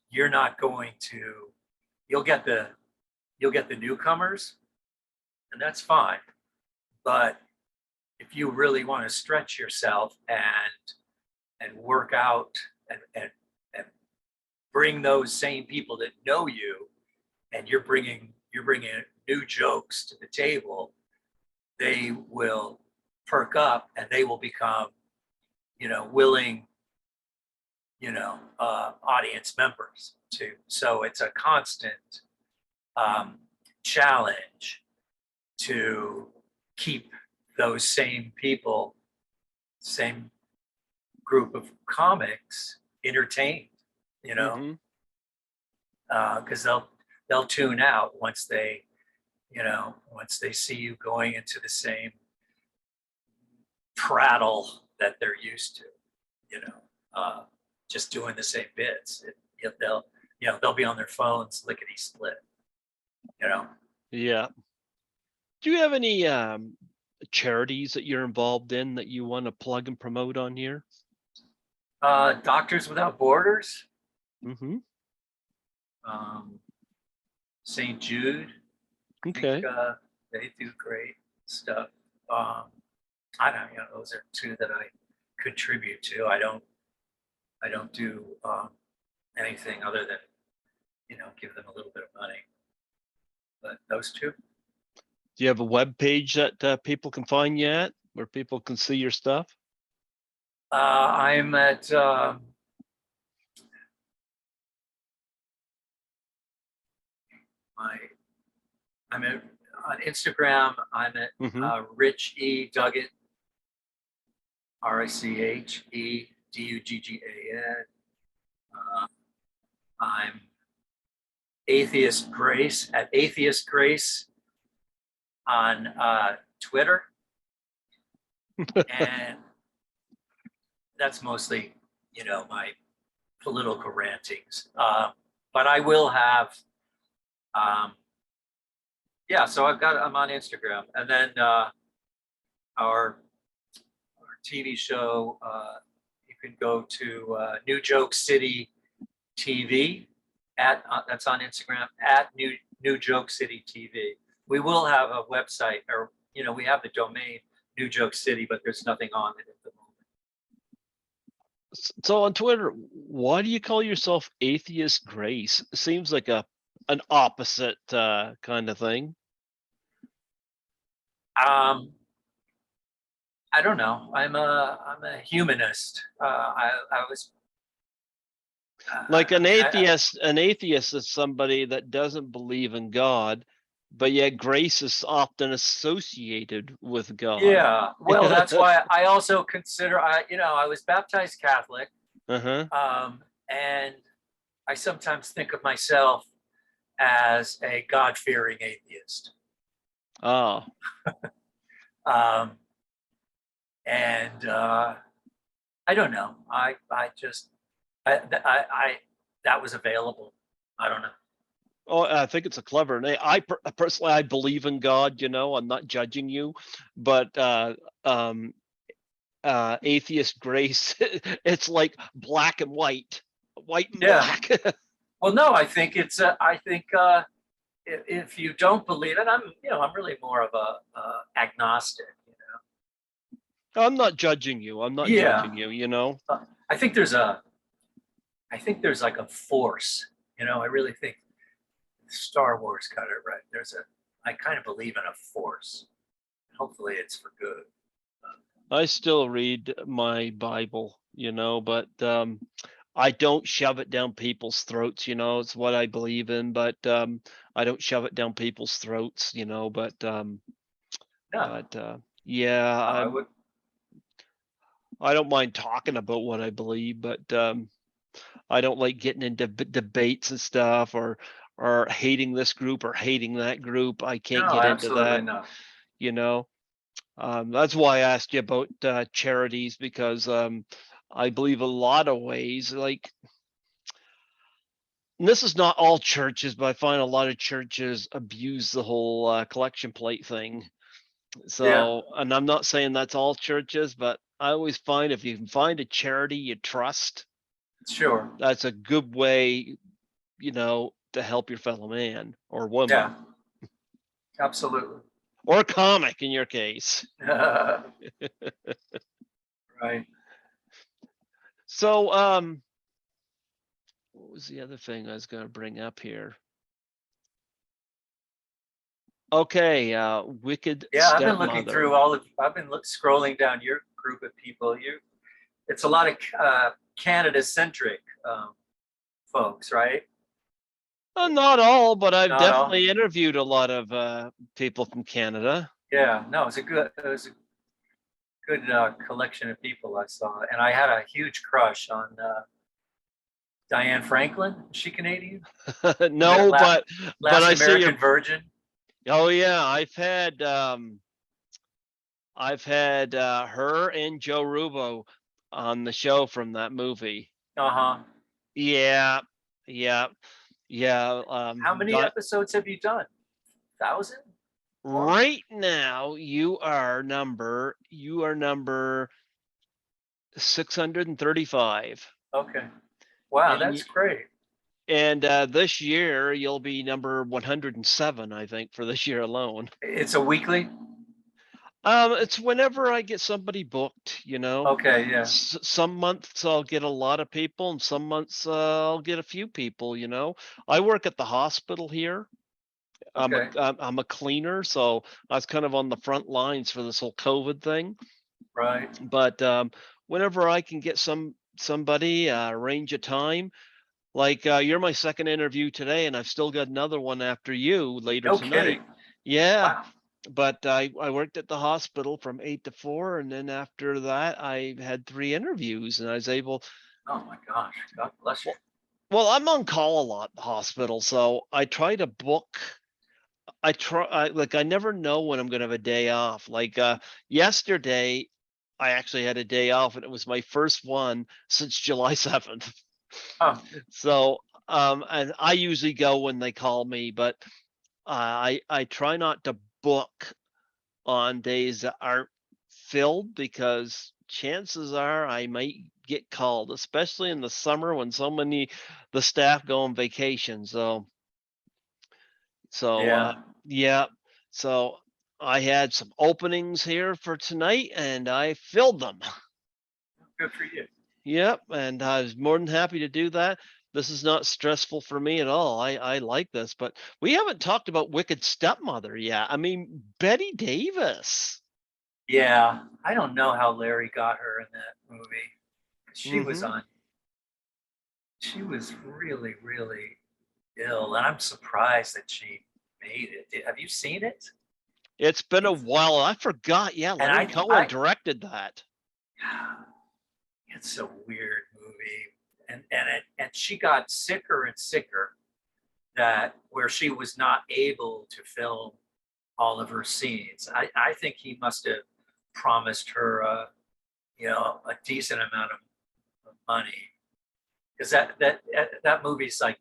you're not going to. You'll get the newcomers, and that's fine. But if you really want to stretch yourself and work out and bring those same people that know you, and you're bringing new jokes to the table, they will perk up and they will become, willing, audience members too. So it's a constant challenge to keep those same people, same group of comics entertained, because they'll tune out once they see you going into the same prattle that they're used to, just doing the same bits. They'll be on their phones lickety split, Yeah. Do you have any charities that you're involved in that you want to plug and promote on here? Doctors Without Borders, Mm-hmm. St. Jude. Okay. I think, they do great stuff. I don't know, those are two that I contribute to. I don't do anything other than, give them a little bit of money. But those two. Do you have a web page that people can find you at, where people can see your stuff? I'm at on Instagram. I'm at Rich E. Duggan, RICHEDUGGAN. I'm Atheist Grace at Atheist Grace on Twitter, and that's mostly, my political rantings. But I will have, so I'm on Instagram, and then our TV show, you can go to New Joke City TV that's on Instagram at New Joke City TV. We will have a website, or we have the domain New Joke City, but there's nothing on it at the moment. So on Twitter, why do you call yourself Atheist Grace? It seems like an opposite kind of thing. I don't know. I'm a humanist. I was like an atheist. An atheist is somebody that doesn't believe in God, but yet grace is often associated with God. Yeah, well, that's why I also consider I was baptized Catholic, and I sometimes think of myself as a God-fearing atheist. Oh. And I don't know. I that was available. I don't know. Oh, I think it's a clever name. Personally, I believe in God. I'm not judging you, but Atheist Grace, it's like black and white and black. Well, no, I think it's. I think if you don't believe it, I'm really more of a agnostic. I'm not judging you. I'm not judging you. I think there's like a force. I really think Star Wars got it right. I kind of believe in a force. Hopefully it's for good. I still read my Bible, but I don't shove it down people's throats. It's what I believe in, but I don't shove it down people's throats, but yeah, I don't mind talking about what I believe, but I don't like getting into debates and stuff, or hating this group or hating that group. I can't get into that. Not. That's why I asked you about charities, because I believe a lot of ways, like, and this is not all churches, but I find a lot of churches abuse the whole collection plate thing. So, and I'm not saying that's all churches, but I always find if you can find a charity you trust, sure, that's a good way, to help your fellow man or woman. Yeah, absolutely. or comic in your case. Right. So, what was the other thing I was going to bring up here? Okay, Wicked Yeah, I've been Stepmother. looking through I've been scrolling down your group of people. It's a lot of Canada-centric folks, right? Not all, but I've Not all. definitely interviewed a lot of people from Canada. Yeah, no, it was a good collection of people I saw, and I had a huge crush on Diane Franklin. Is she Canadian? No, but Last I see American you. Virgin. Oh yeah, I've had her and Joe Rubo on the show from that movie. Uh-huh. Yeah, yeah, yeah. How many episodes have you done? 1,000? Right now, you are number 635. Okay. Wow, And that's great. And this year you'll be number 107, I think, for this year alone. It's a weekly? It's whenever I get somebody booked, you know. Okay, yeah. Some months I'll get a lot of people, and some months I'll get a few people, you know. I work at the hospital here. Okay. I'm a cleaner, so I was kind of on the front lines for this whole COVID thing. Right. But whenever I can get somebody arrange a time, like you're my second interview today, and I've still got another one after you later No tonight. kidding. Yeah. Wow. But I worked at the hospital from 8 to 4, and then after that I had 3 interviews, and I was able. Oh my gosh. God bless you. Well, I'm on call a lot at the hospital, so I try to book. I never know when I'm gonna have a day off. Like yesterday, I actually had a day off, and it was my first one since July 7th. Huh. So and I usually go when they call me, but I try not to book on days that aren't filled, because chances are I might get called, especially in the summer when the staff go on vacation. So Yeah. so I had some openings here for tonight, and I filled them. Good for you. Yep, and I was more than happy to do that. This is not stressful for me at all. I like this, but we haven't talked about Wicked Stepmother yet. I mean, Betty Davis. Yeah. I don't know how Larry got her in that movie. She was Hmm. really, really ill, and I'm surprised that she made it. Have you seen it? It's been a It's, while. I forgot. Yeah, and Larry Cohen directed that. it's a weird movie, and she got sicker and sicker, that where she was not able to film all of her scenes. I think he must have promised her, a decent amount of money, because that movie's like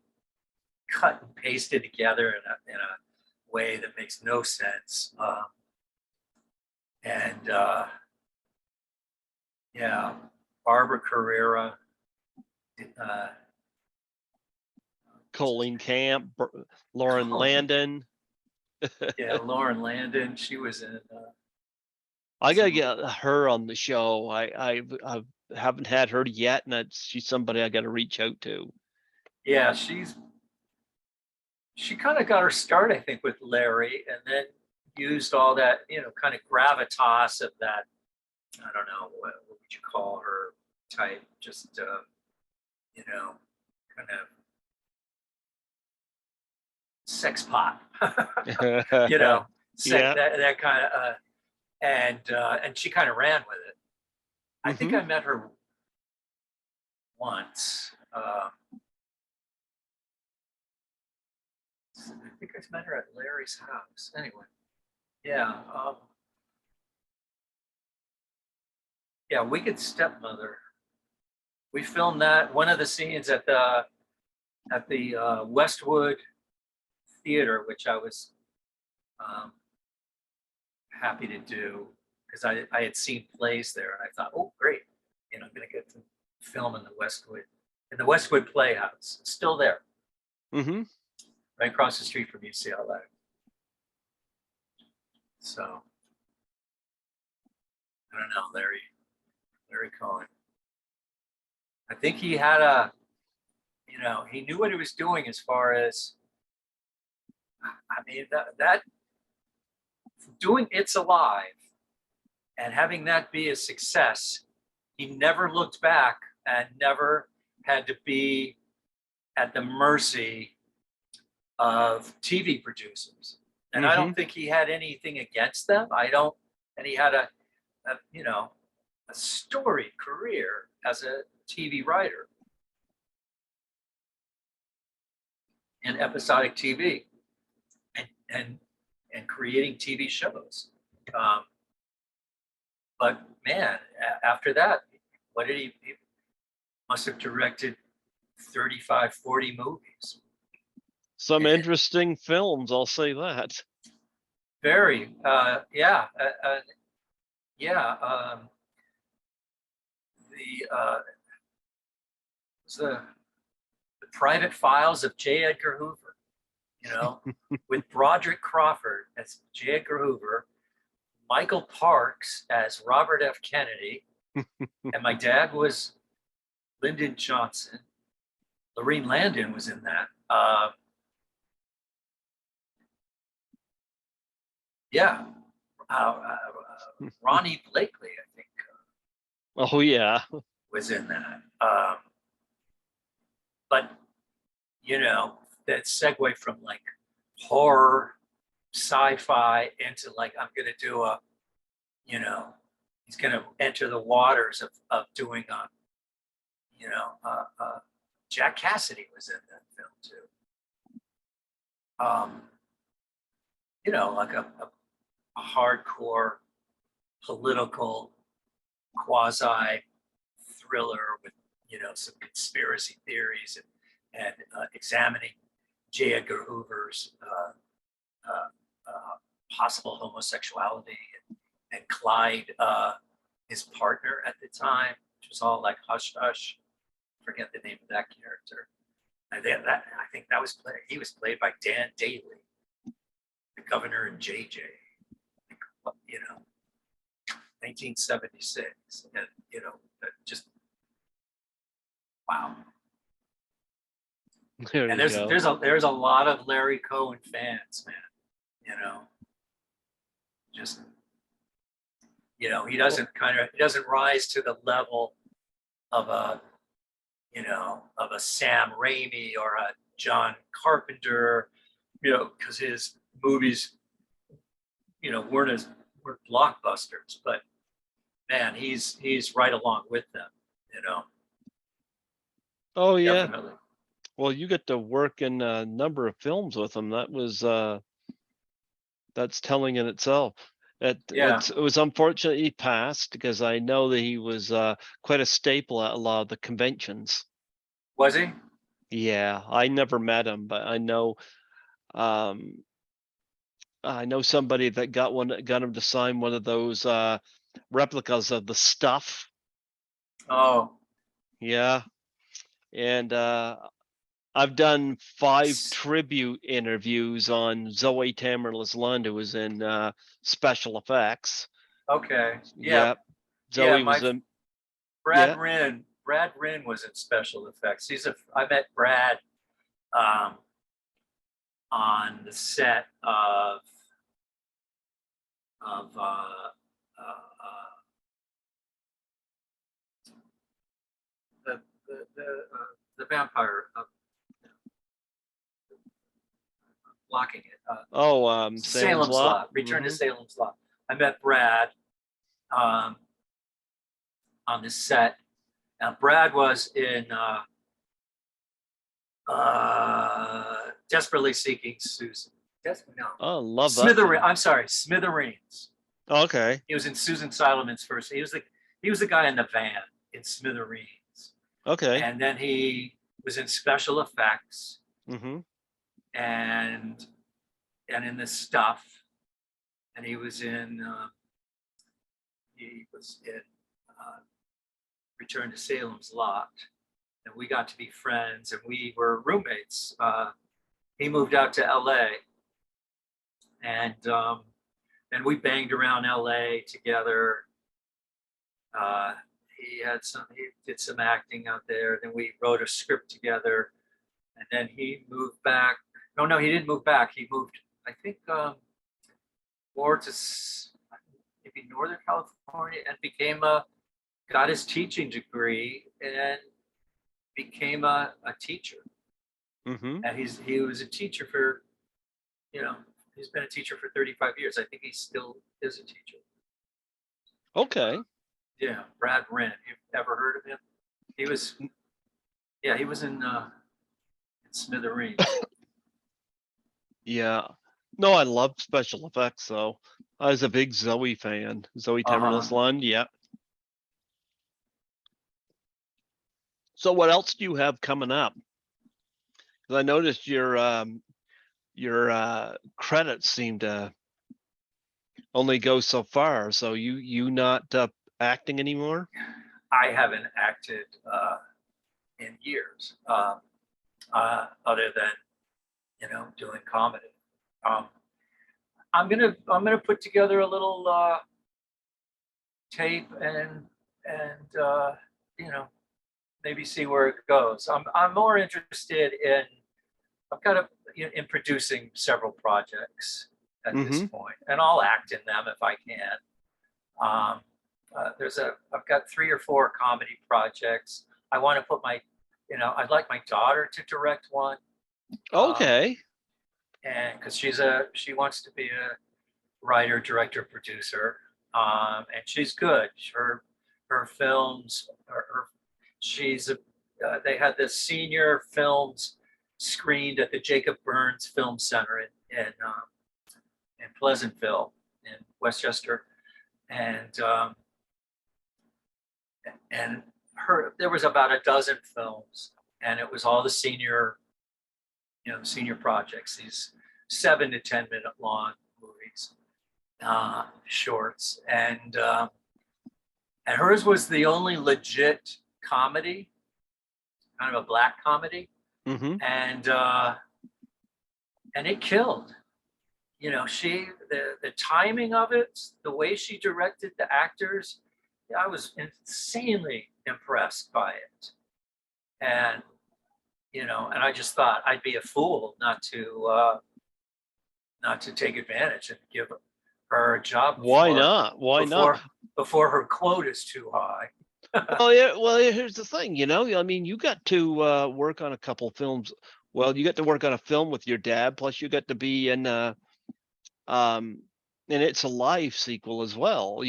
cut and pasted together in a way that makes no sense. And yeah, Barbara Carrera, uh, Colleen Camp, Lauren Landon. yeah, Lauren Landon. She was in. I gotta get her on the show. I haven't had her yet, and she's somebody I got to reach out to. Yeah, she kind of got her start, I think, with Larry, and then used all that, kind of gravitas of that. I don't know, what would you call her type? Just kind of sex pot, Yeah. that kind of, and she kind of ran with it. I think I met her once. I think I met her at Larry's house. Anyway, yeah. Yeah, Wicked Stepmother. We filmed that, one of the scenes at the Westwood Theater, which I was happy to do, because I had seen plays there, and I thought, oh great, I'm going to get to film in the Westwood Playhouse. It's still there, right across the street from UCLA. So I don't know, Larry Cohen. I think he had he knew what he was doing as far as, I mean, that doing It's Alive and having that be a success, he never looked back and never had to be at the mercy of TV producers. And I don't think he had anything against them. And he had a storied career as a TV writer and episodic TV and creating TV shows. But man, after that, what did he must have directed 35, 40 movies. Some interesting films, I'll say that. Very, yeah. The Private Files of J. Edgar Hoover, with Broderick Crawford as J. Edgar Hoover, Michael Parks as Robert F. Kennedy, and my dad was Lyndon Johnson. Lorene Landon was in that. Ronnie Blakely, I think. Oh yeah, was in that. But that segue from like horror, sci-fi into like I'm gonna do he's gonna enter the waters of doing Jack Cassidy was in that film too. Like a hardcore political quasi thriller with some conspiracy theories and examining J. Edgar Hoover's possible homosexuality and Clyde, his partner at the time, which was all like hush hush. Forget the name of that character. I think that was he was played by Dan Daly, the governor in JJ. 1976, and just wow. And there's a lot of Larry Cohen fans, man. Just he doesn't rise to the level of a Sam Raimi or a John Carpenter, because his movies weren't blockbusters, but man, he's right along with them, Oh yeah. Definitely. Well, you get to work in a number of films with him. That's telling in itself. It was unfortunate he passed, because I know that he was quite a staple at a lot of the conventions. Was he? Yeah, I never met him, but I know somebody that got him to sign one of those replicas of the stuff. Oh. Yeah. And I've done 5 tribute interviews on Zoe Tamerlan, who was in special effects. Okay. Yeah. Zoe was in. Brad Rinn. Brad Rinn was in special effects. I met Brad on the set of the vampire, blocking it. Salem's Lot. Return to Salem's Lot. I met Brad on the set. Now, Brad was in Desperately Seeking Susan. Oh, love Smithereens. I'm sorry, Smithereens. Okay. He was in Susan Solomon's first. He was the guy in the van in Smithereens. Okay. And then he was in special effects. Mm-hmm. And in this stuff. And he was in Return to Salem's Lot. And we got to be friends, and we were roommates. He moved out to LA, and and we banged around LA together. He did some acting out there. Then we wrote a script together, and then he moved back. No, he didn't move back. He moved, I think, more to maybe Northern California, and got his teaching degree and became a teacher. Mm-hmm. And he was a teacher for, he's been a teacher for 35 years. I think he still is a teacher. Okay. Yeah, Brad Wren. You've ever heard of him? He was in Smithereens. Yeah. No, I love special effects, so I was a big Zoe fan. Zoe Tamerlis Lund, yeah. So what else do you have coming up? Because I noticed your credits seem to only go so far. So you not acting anymore? I haven't acted in years, other than doing comedy. I'm gonna put together a little tape and maybe see where it goes. I'm more interested in producing several projects at this point, and I'll act in them if I can. I've got 3 or 4 comedy projects. I want to put I'd like my daughter to direct one. Okay. And because she wants to be a writer, director, producer, and she's good. Her films, they had the senior films screened at the Jacob Burns Film Center in Pleasantville, in Westchester, and there was about a dozen films, and it was all the senior projects, these 7 to 10 minute long movies, shorts, and hers was the only legit comedy, kind of a black comedy, and it killed. The timing of it, the way she directed the actors, I was insanely impressed by it, and I just thought I'd be a fool not to take advantage and give her a job. Why not? Why not? Before her quote is too high. Well, here's the thing, I mean, you got to work on a couple films. Well, you got to work on a film with your dad, plus you got to be in and It's Alive sequel as well,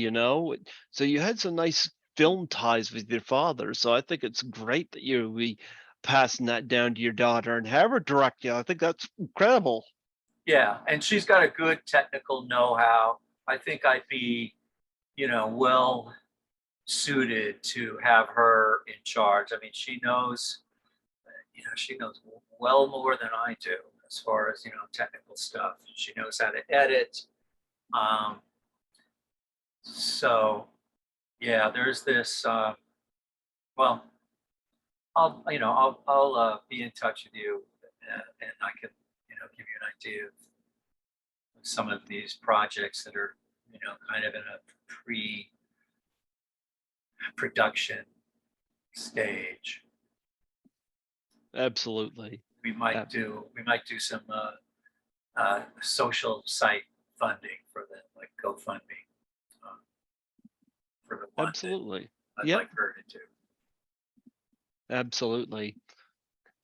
So you had some nice film ties with your father. So I think it's great that you'll be passing that down to your daughter and have her direct you. I think that's incredible. Yeah, and she's got a good technical know-how. I think I'd be, well suited to have her in charge. I mean, she knows well more than I do as far as, technical stuff. She knows how to edit. So yeah, there's this, well, I'll be in touch with you, and I can, give you an idea of some of these projects that are, kind of in a pre-production stage. Absolutely. We might do some social site funding for them, like GoFundMe, for the one. Absolutely. I'd like her to do. Absolutely.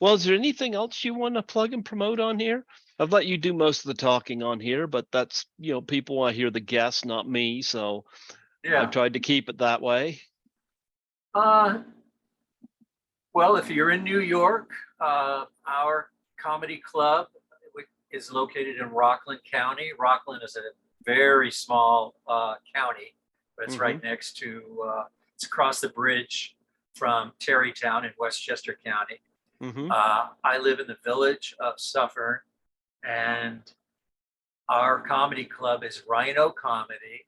Well, is there anything else you want to plug and promote on here? I've let you do most of the talking on here, but that's, people want to hear the guests, not me. So yeah, I've tried to keep it that way. Well, if you're in New York, our comedy club is located in Rockland County. Rockland is a very small county, but it's right next to, it's across the bridge from Terrytown in Westchester County. I live in the village of Suffern, and our comedy club is Rhino Comedy.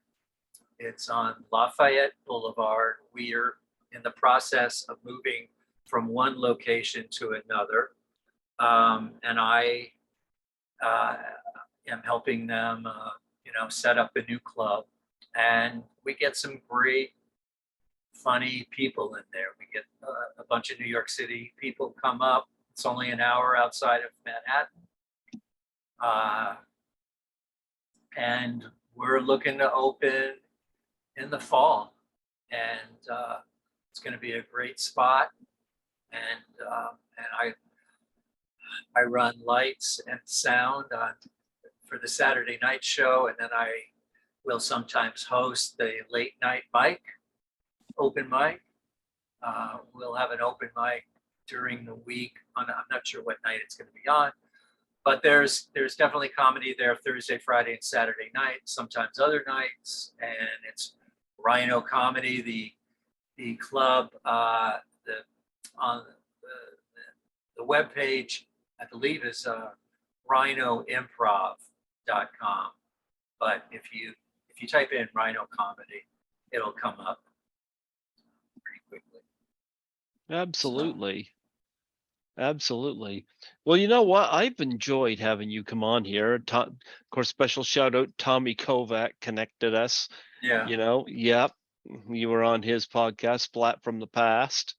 It's on Lafayette Boulevard. We are in the process of moving from one location to another, and I am helping them, set up a new club, and we get some great, funny people in there. We get a bunch of New York City people come up. It's only an hour outside of Manhattan. And we're looking to open in the fall. And it's going to be a great spot. And I run lights and sound for the Saturday night show, and then I will sometimes host the late night open mic. We'll have an open mic during the week. I'm not sure what night it's going to be on, but there's definitely comedy there Thursday, Friday, and Saturday night. Sometimes other nights, and it's Rhino Comedy. The club, on the webpage, I believe, is rhinoimprov.com. But if you type in Rhino Comedy, it'll come up pretty quickly. Absolutely. Absolutely. Well, you know what? I've enjoyed having you come on here. Of course, special shout out, Tommy Kovac connected us. Yeah. Yep. You were on his podcast, Splat from the Past.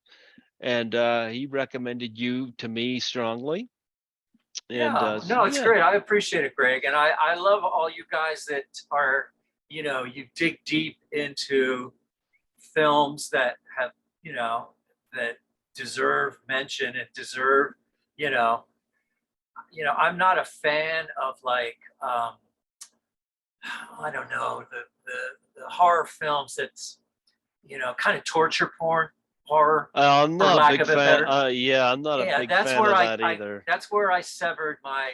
And he recommended you to me strongly. And no, it's great. I appreciate it, Greg. And I love all you guys that are, you dig deep into films that have, that deserve mention and deserve, I'm not a fan of like, I don't know, the horror films that's, kind of torture porn horror. I'm not a big fan. I'm not a big fan of that either. That's where I severed my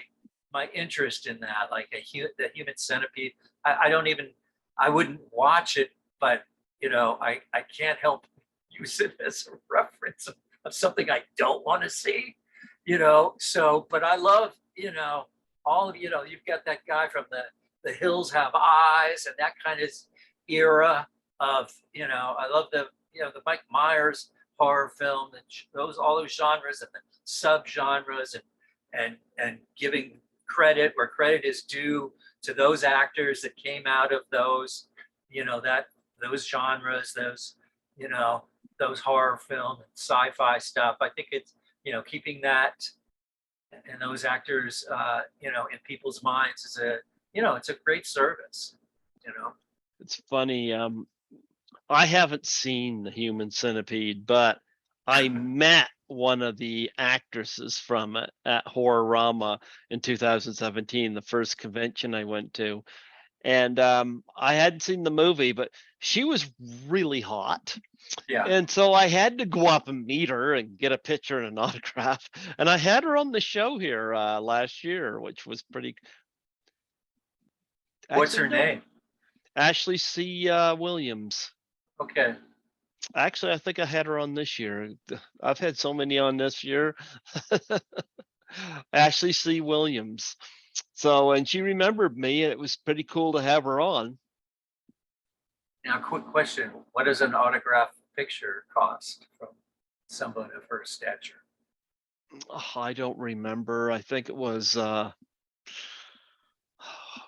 interest in that, like the Human Centipede. I wouldn't watch it, but I can't help use it as a reference of something I don't want to see, So, but I love, all of you've got that guy from the Hills Have Eyes and that kind of era of, I love the Mike Myers horror film, and all those genres and the subgenres, and giving credit where credit is due to those actors that came out of those, those genres, those horror film and sci-fi stuff. I think it's, keeping that and those actors, in people's minds is it's a great service, It's funny. I haven't seen the Human Centipede, but I met one of the actresses from it at Horrorama in 2017, the first convention I went to. And I hadn't seen the movie, but she was really hot. Yeah. And so I had to go up and meet her and get a picture and an autograph. And I had her on the show here last year, which was pretty. What's her name? Ashley C. Williams. Okay. Actually, I think I had her on this year. I've had so many on this year. Ashley C. Williams. So, and she remembered me, and it was pretty cool to have her on. Now, quick question. What does an autograph picture cost from someone of her stature? I don't remember. I think it was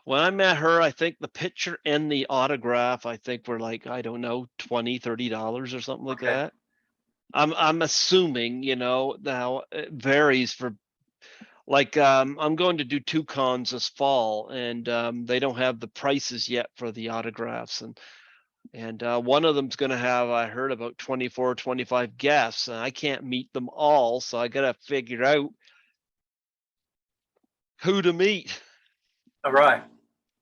when I met her, I think the picture and the autograph, I think were like, I don't know, $20, $30 or something like that. I'm assuming, now it varies for like I'm going to do 2 cons this fall, and they don't have the prices yet for the autographs, and one of them's going to have, I heard, about 24 or 25 guests, and I can't meet them all, so I got to figure out who to meet. All right.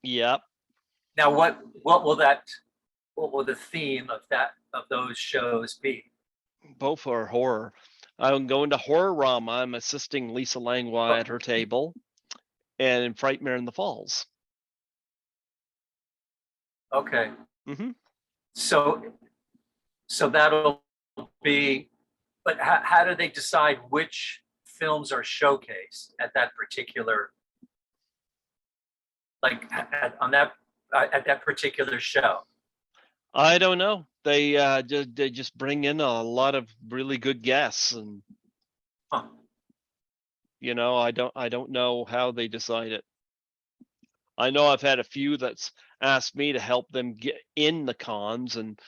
Yep. Now, what will the theme of those shows be? Both are horror. I'm going to Horrorama. I'm assisting Lisa Langlois at her table, and in Frightmare in the Falls. Okay. Mm-hmm. So that'll be, but how do they decide which films are showcased at that particular, like at that particular show? I don't know. They just bring in a lot of really good guests, and I don't know how they decide it. I know I've had a few that's asked me to help them get in the cons, and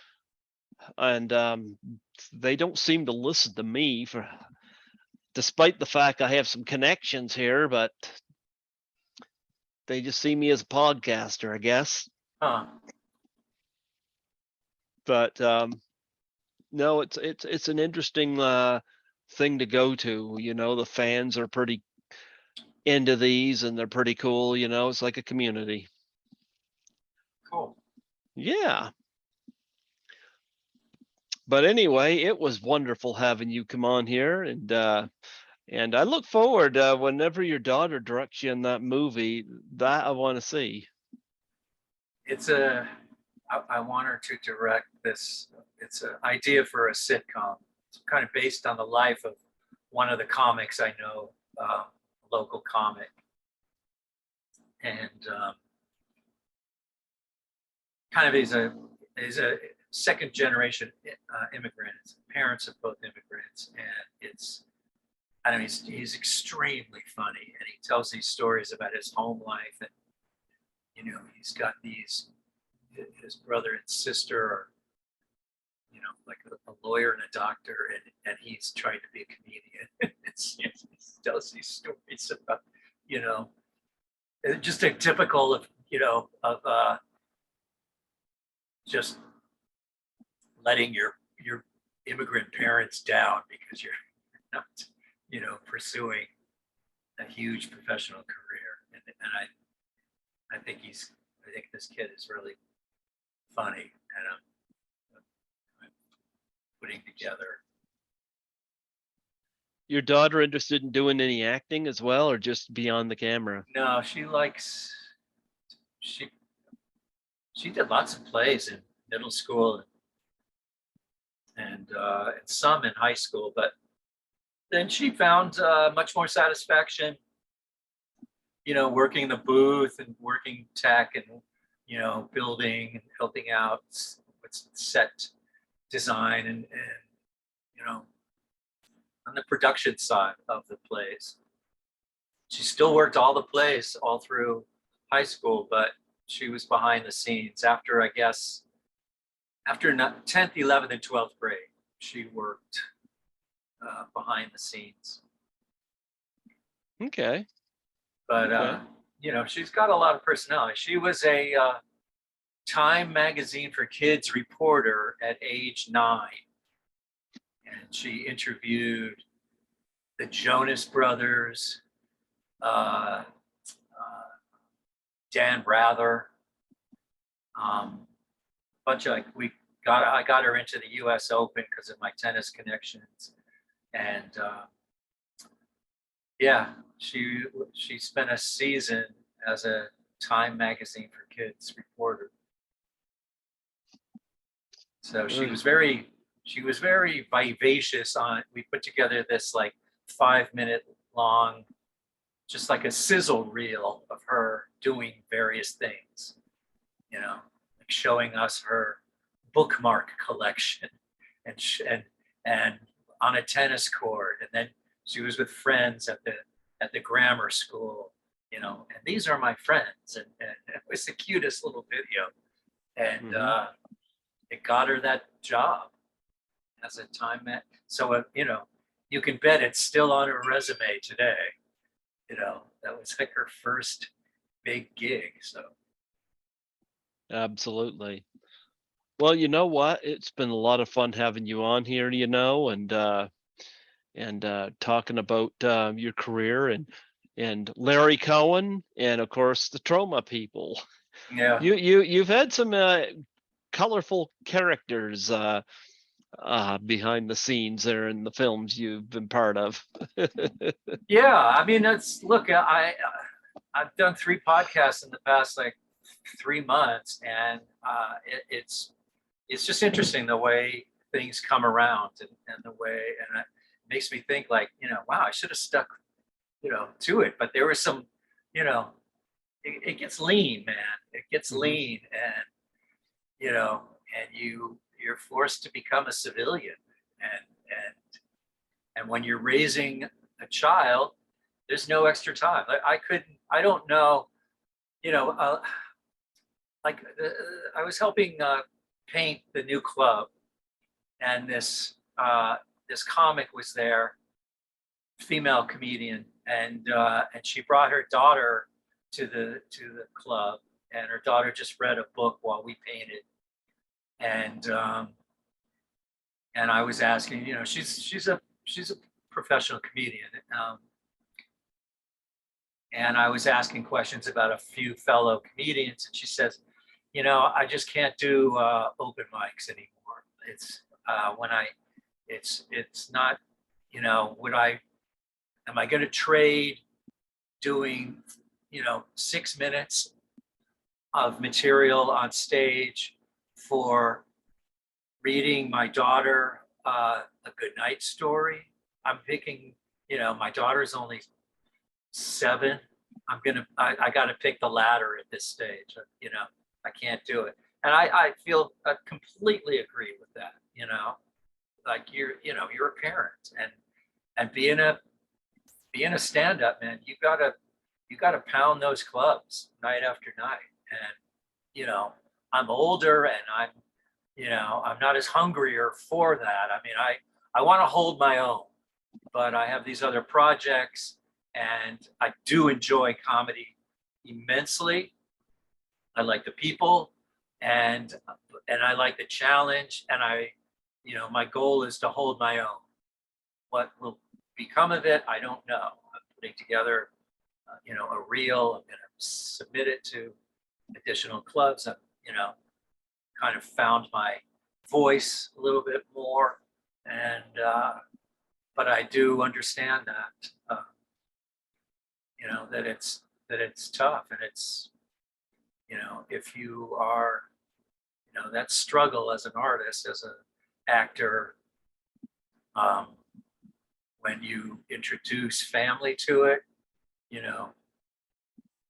they don't seem to listen to me, for despite the fact I have some connections here, but they just see me as a podcaster, I guess. Huh. But no, it's an interesting thing to go to. You know, the fans are pretty into these, and they're pretty cool. You know, it's like a community. Cool. Yeah. But anyway, it was wonderful having you come on here, and I look forward whenever your daughter directs you in that movie. That I want to see. I want her to direct this. It's an idea for a sitcom. It's kind of based on the life of one of the comics I know, local comic, and kind of is a second generation immigrant. Parents of both immigrants, and it's, I don't know, he's extremely funny, and he tells these stories about his home life, and you know, he's got these, his brother and sister are, you know, like a lawyer and a doctor, and he's trying to be a comedian. He tells these stories about, you know, just a typical of, you know, of just letting your immigrant parents down because you're not, you know, pursuing a huge professional career. And I think this kid is really funny, and I'm putting together. Your daughter interested in doing any acting as well, or just beyond the camera? No, she did lots of plays in middle school and some in high school, but then she found much more satisfaction, you know, working the booth and working tech and, you know, building and helping out with set design and you know, on the production side of the plays. She still worked all the plays all through high school, but she was behind the scenes after, I guess, after 10th, 11th, and 12th grade. She worked behind the scenes. Okay. But, okay. You know, she's got a lot of personality. She was a Time magazine for kids reporter at age 9. And she interviewed the Jonas Brothers, Dan Rather, bunch of, I got her into the U.S. Open because of my tennis connections, and yeah, she spent a season as a Time magazine for kids reporter. So she was very vivacious on. We put together this like 5-minute long, just like a sizzle reel of her doing various things, you know, like showing us her bookmark collection and on a tennis court, and then she was with friends at the grammar school, you know, and these are my friends, and it was the cutest little video, and it got her that job as a Time man. So you know, you can bet it's still on her resume today. You know, that was like her first big gig. So absolutely. Well, you know what? It's been a lot of fun having you on here, you know, and talking about your career and Larry Cohen, and of course the Trauma people. yeah, You've had some colorful characters behind the scenes there in the films you've been part of. yeah. I mean, I've done 3 podcasts in the past like 3 months, and it's just interesting the way things come around, and the way, and it makes me think like, you know, wow, I should have stuck, you know, to it. But there was some, you know, it gets lean, man. It gets lean, and you know, and you're forced to become a civilian, and when you're raising a child, there's no extra time. I don't know you know, like I was helping paint the new club, and this comic was there, female comedian, and she brought her daughter to the club, and her daughter just read a book while we painted, and I was asking, she's a professional comedian, and I was asking questions about a few fellow comedians, and she says, I just can't do open mics anymore. It's it's not, am I going to trade doing, 6 minutes of material on stage for reading my daughter a good night story? I'm thinking, my daughter's only 7. I got to pick the latter at this stage. I can't do it. And I feel I completely agree with that. Like you're a parent, and being a stand-up, man, you gotta pound those clubs night after night. And I'm older, and I'm not as hungrier for that. I mean, I want to hold my own, but I have these other projects, and I do enjoy comedy immensely. I like the people, and I like the challenge, and my goal is to hold my own. What will become of it, I don't know. I'm putting together, a reel. I'm going to submit it to additional clubs. I've, kind of found my voice a little bit more, and but I do understand that, that it's tough, and it's, if you are, that struggle as an artist, as an actor, when you introduce family to it,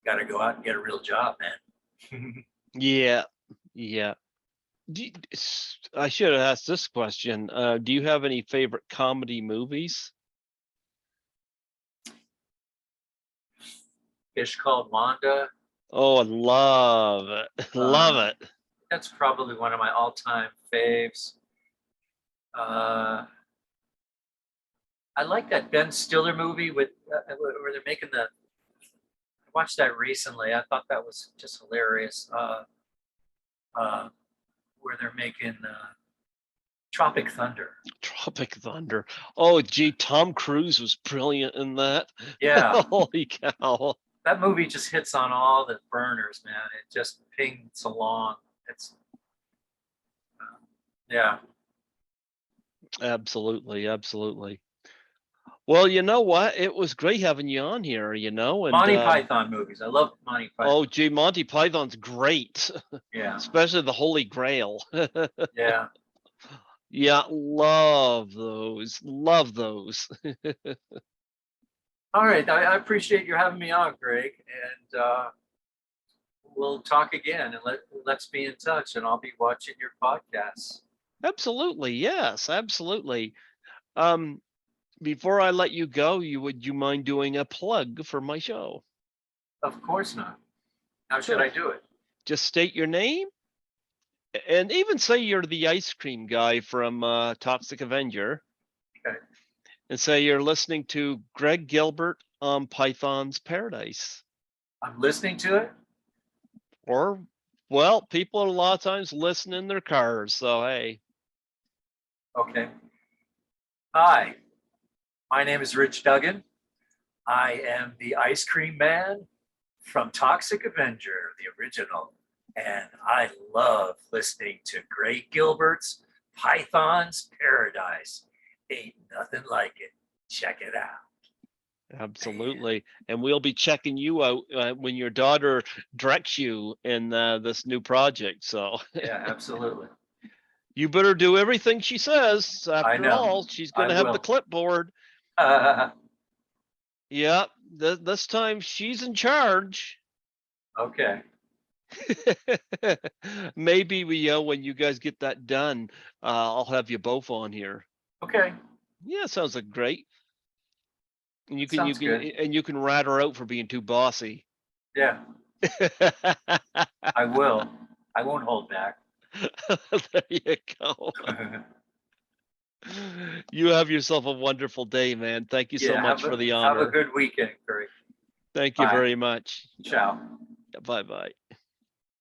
got to go out and get a real job, man. Yeah, yeah. I should have asked this question. Do you have any favorite comedy movies? Fish Called Wanda. Oh, I love it. Love it. That's probably one of my all-time faves. I like that Ben Stiller movie with where they're making I watched that recently. I thought that was just hilarious. Where they're making Tropic Thunder. Tropic Thunder. Oh, gee, Tom Cruise was brilliant in that. Yeah. Holy cow. That movie just hits on all the burners, man. It just pings along. It's, yeah. Absolutely, absolutely. Well, you know what? It was great having you on here, and Monty Python movies. I love Monty Python. Oh, gee, Monty Python's great. Yeah. Especially the Holy Grail. Yeah. Yeah, love those. Love those. All right. I appreciate you having me on, Greg. And we'll talk again, and let's be in touch, and I'll be watching your podcasts. Absolutely. Yes, absolutely. Before I let you go, would you mind doing a plug for my show? Of course not. How should I do it? Just state your name, and even say you're the ice cream guy from Toxic Avenger. Okay. And say you're listening to Greg Gilbert on Python's Paradise. I'm listening to it? Or, well, people are a lot of times listening in their cars, so hey. Okay. Hi, my name is Rich Duggan. I am the ice cream man from Toxic Avenger, the original. And I love listening to Greg Gilbert's Python's Paradise. Ain't nothing like it. Check it out. Absolutely. And we'll be checking you out when your daughter directs you in this new project. So yeah, absolutely. You better do everything she says. After all, she's going to have the clipboard. Yeah, this time she's in charge. Okay. Maybe when you guys get that done, I'll have you both on here. Okay. Yeah, sounds like great. And you can rat her out for being too bossy. Yeah. I will. I won't hold back. There you go. You have yourself a wonderful day, man. Thank you so Yeah, much for the have a honor. good weekend, Greg. Thank you Bye. very much. Ciao. Bye bye.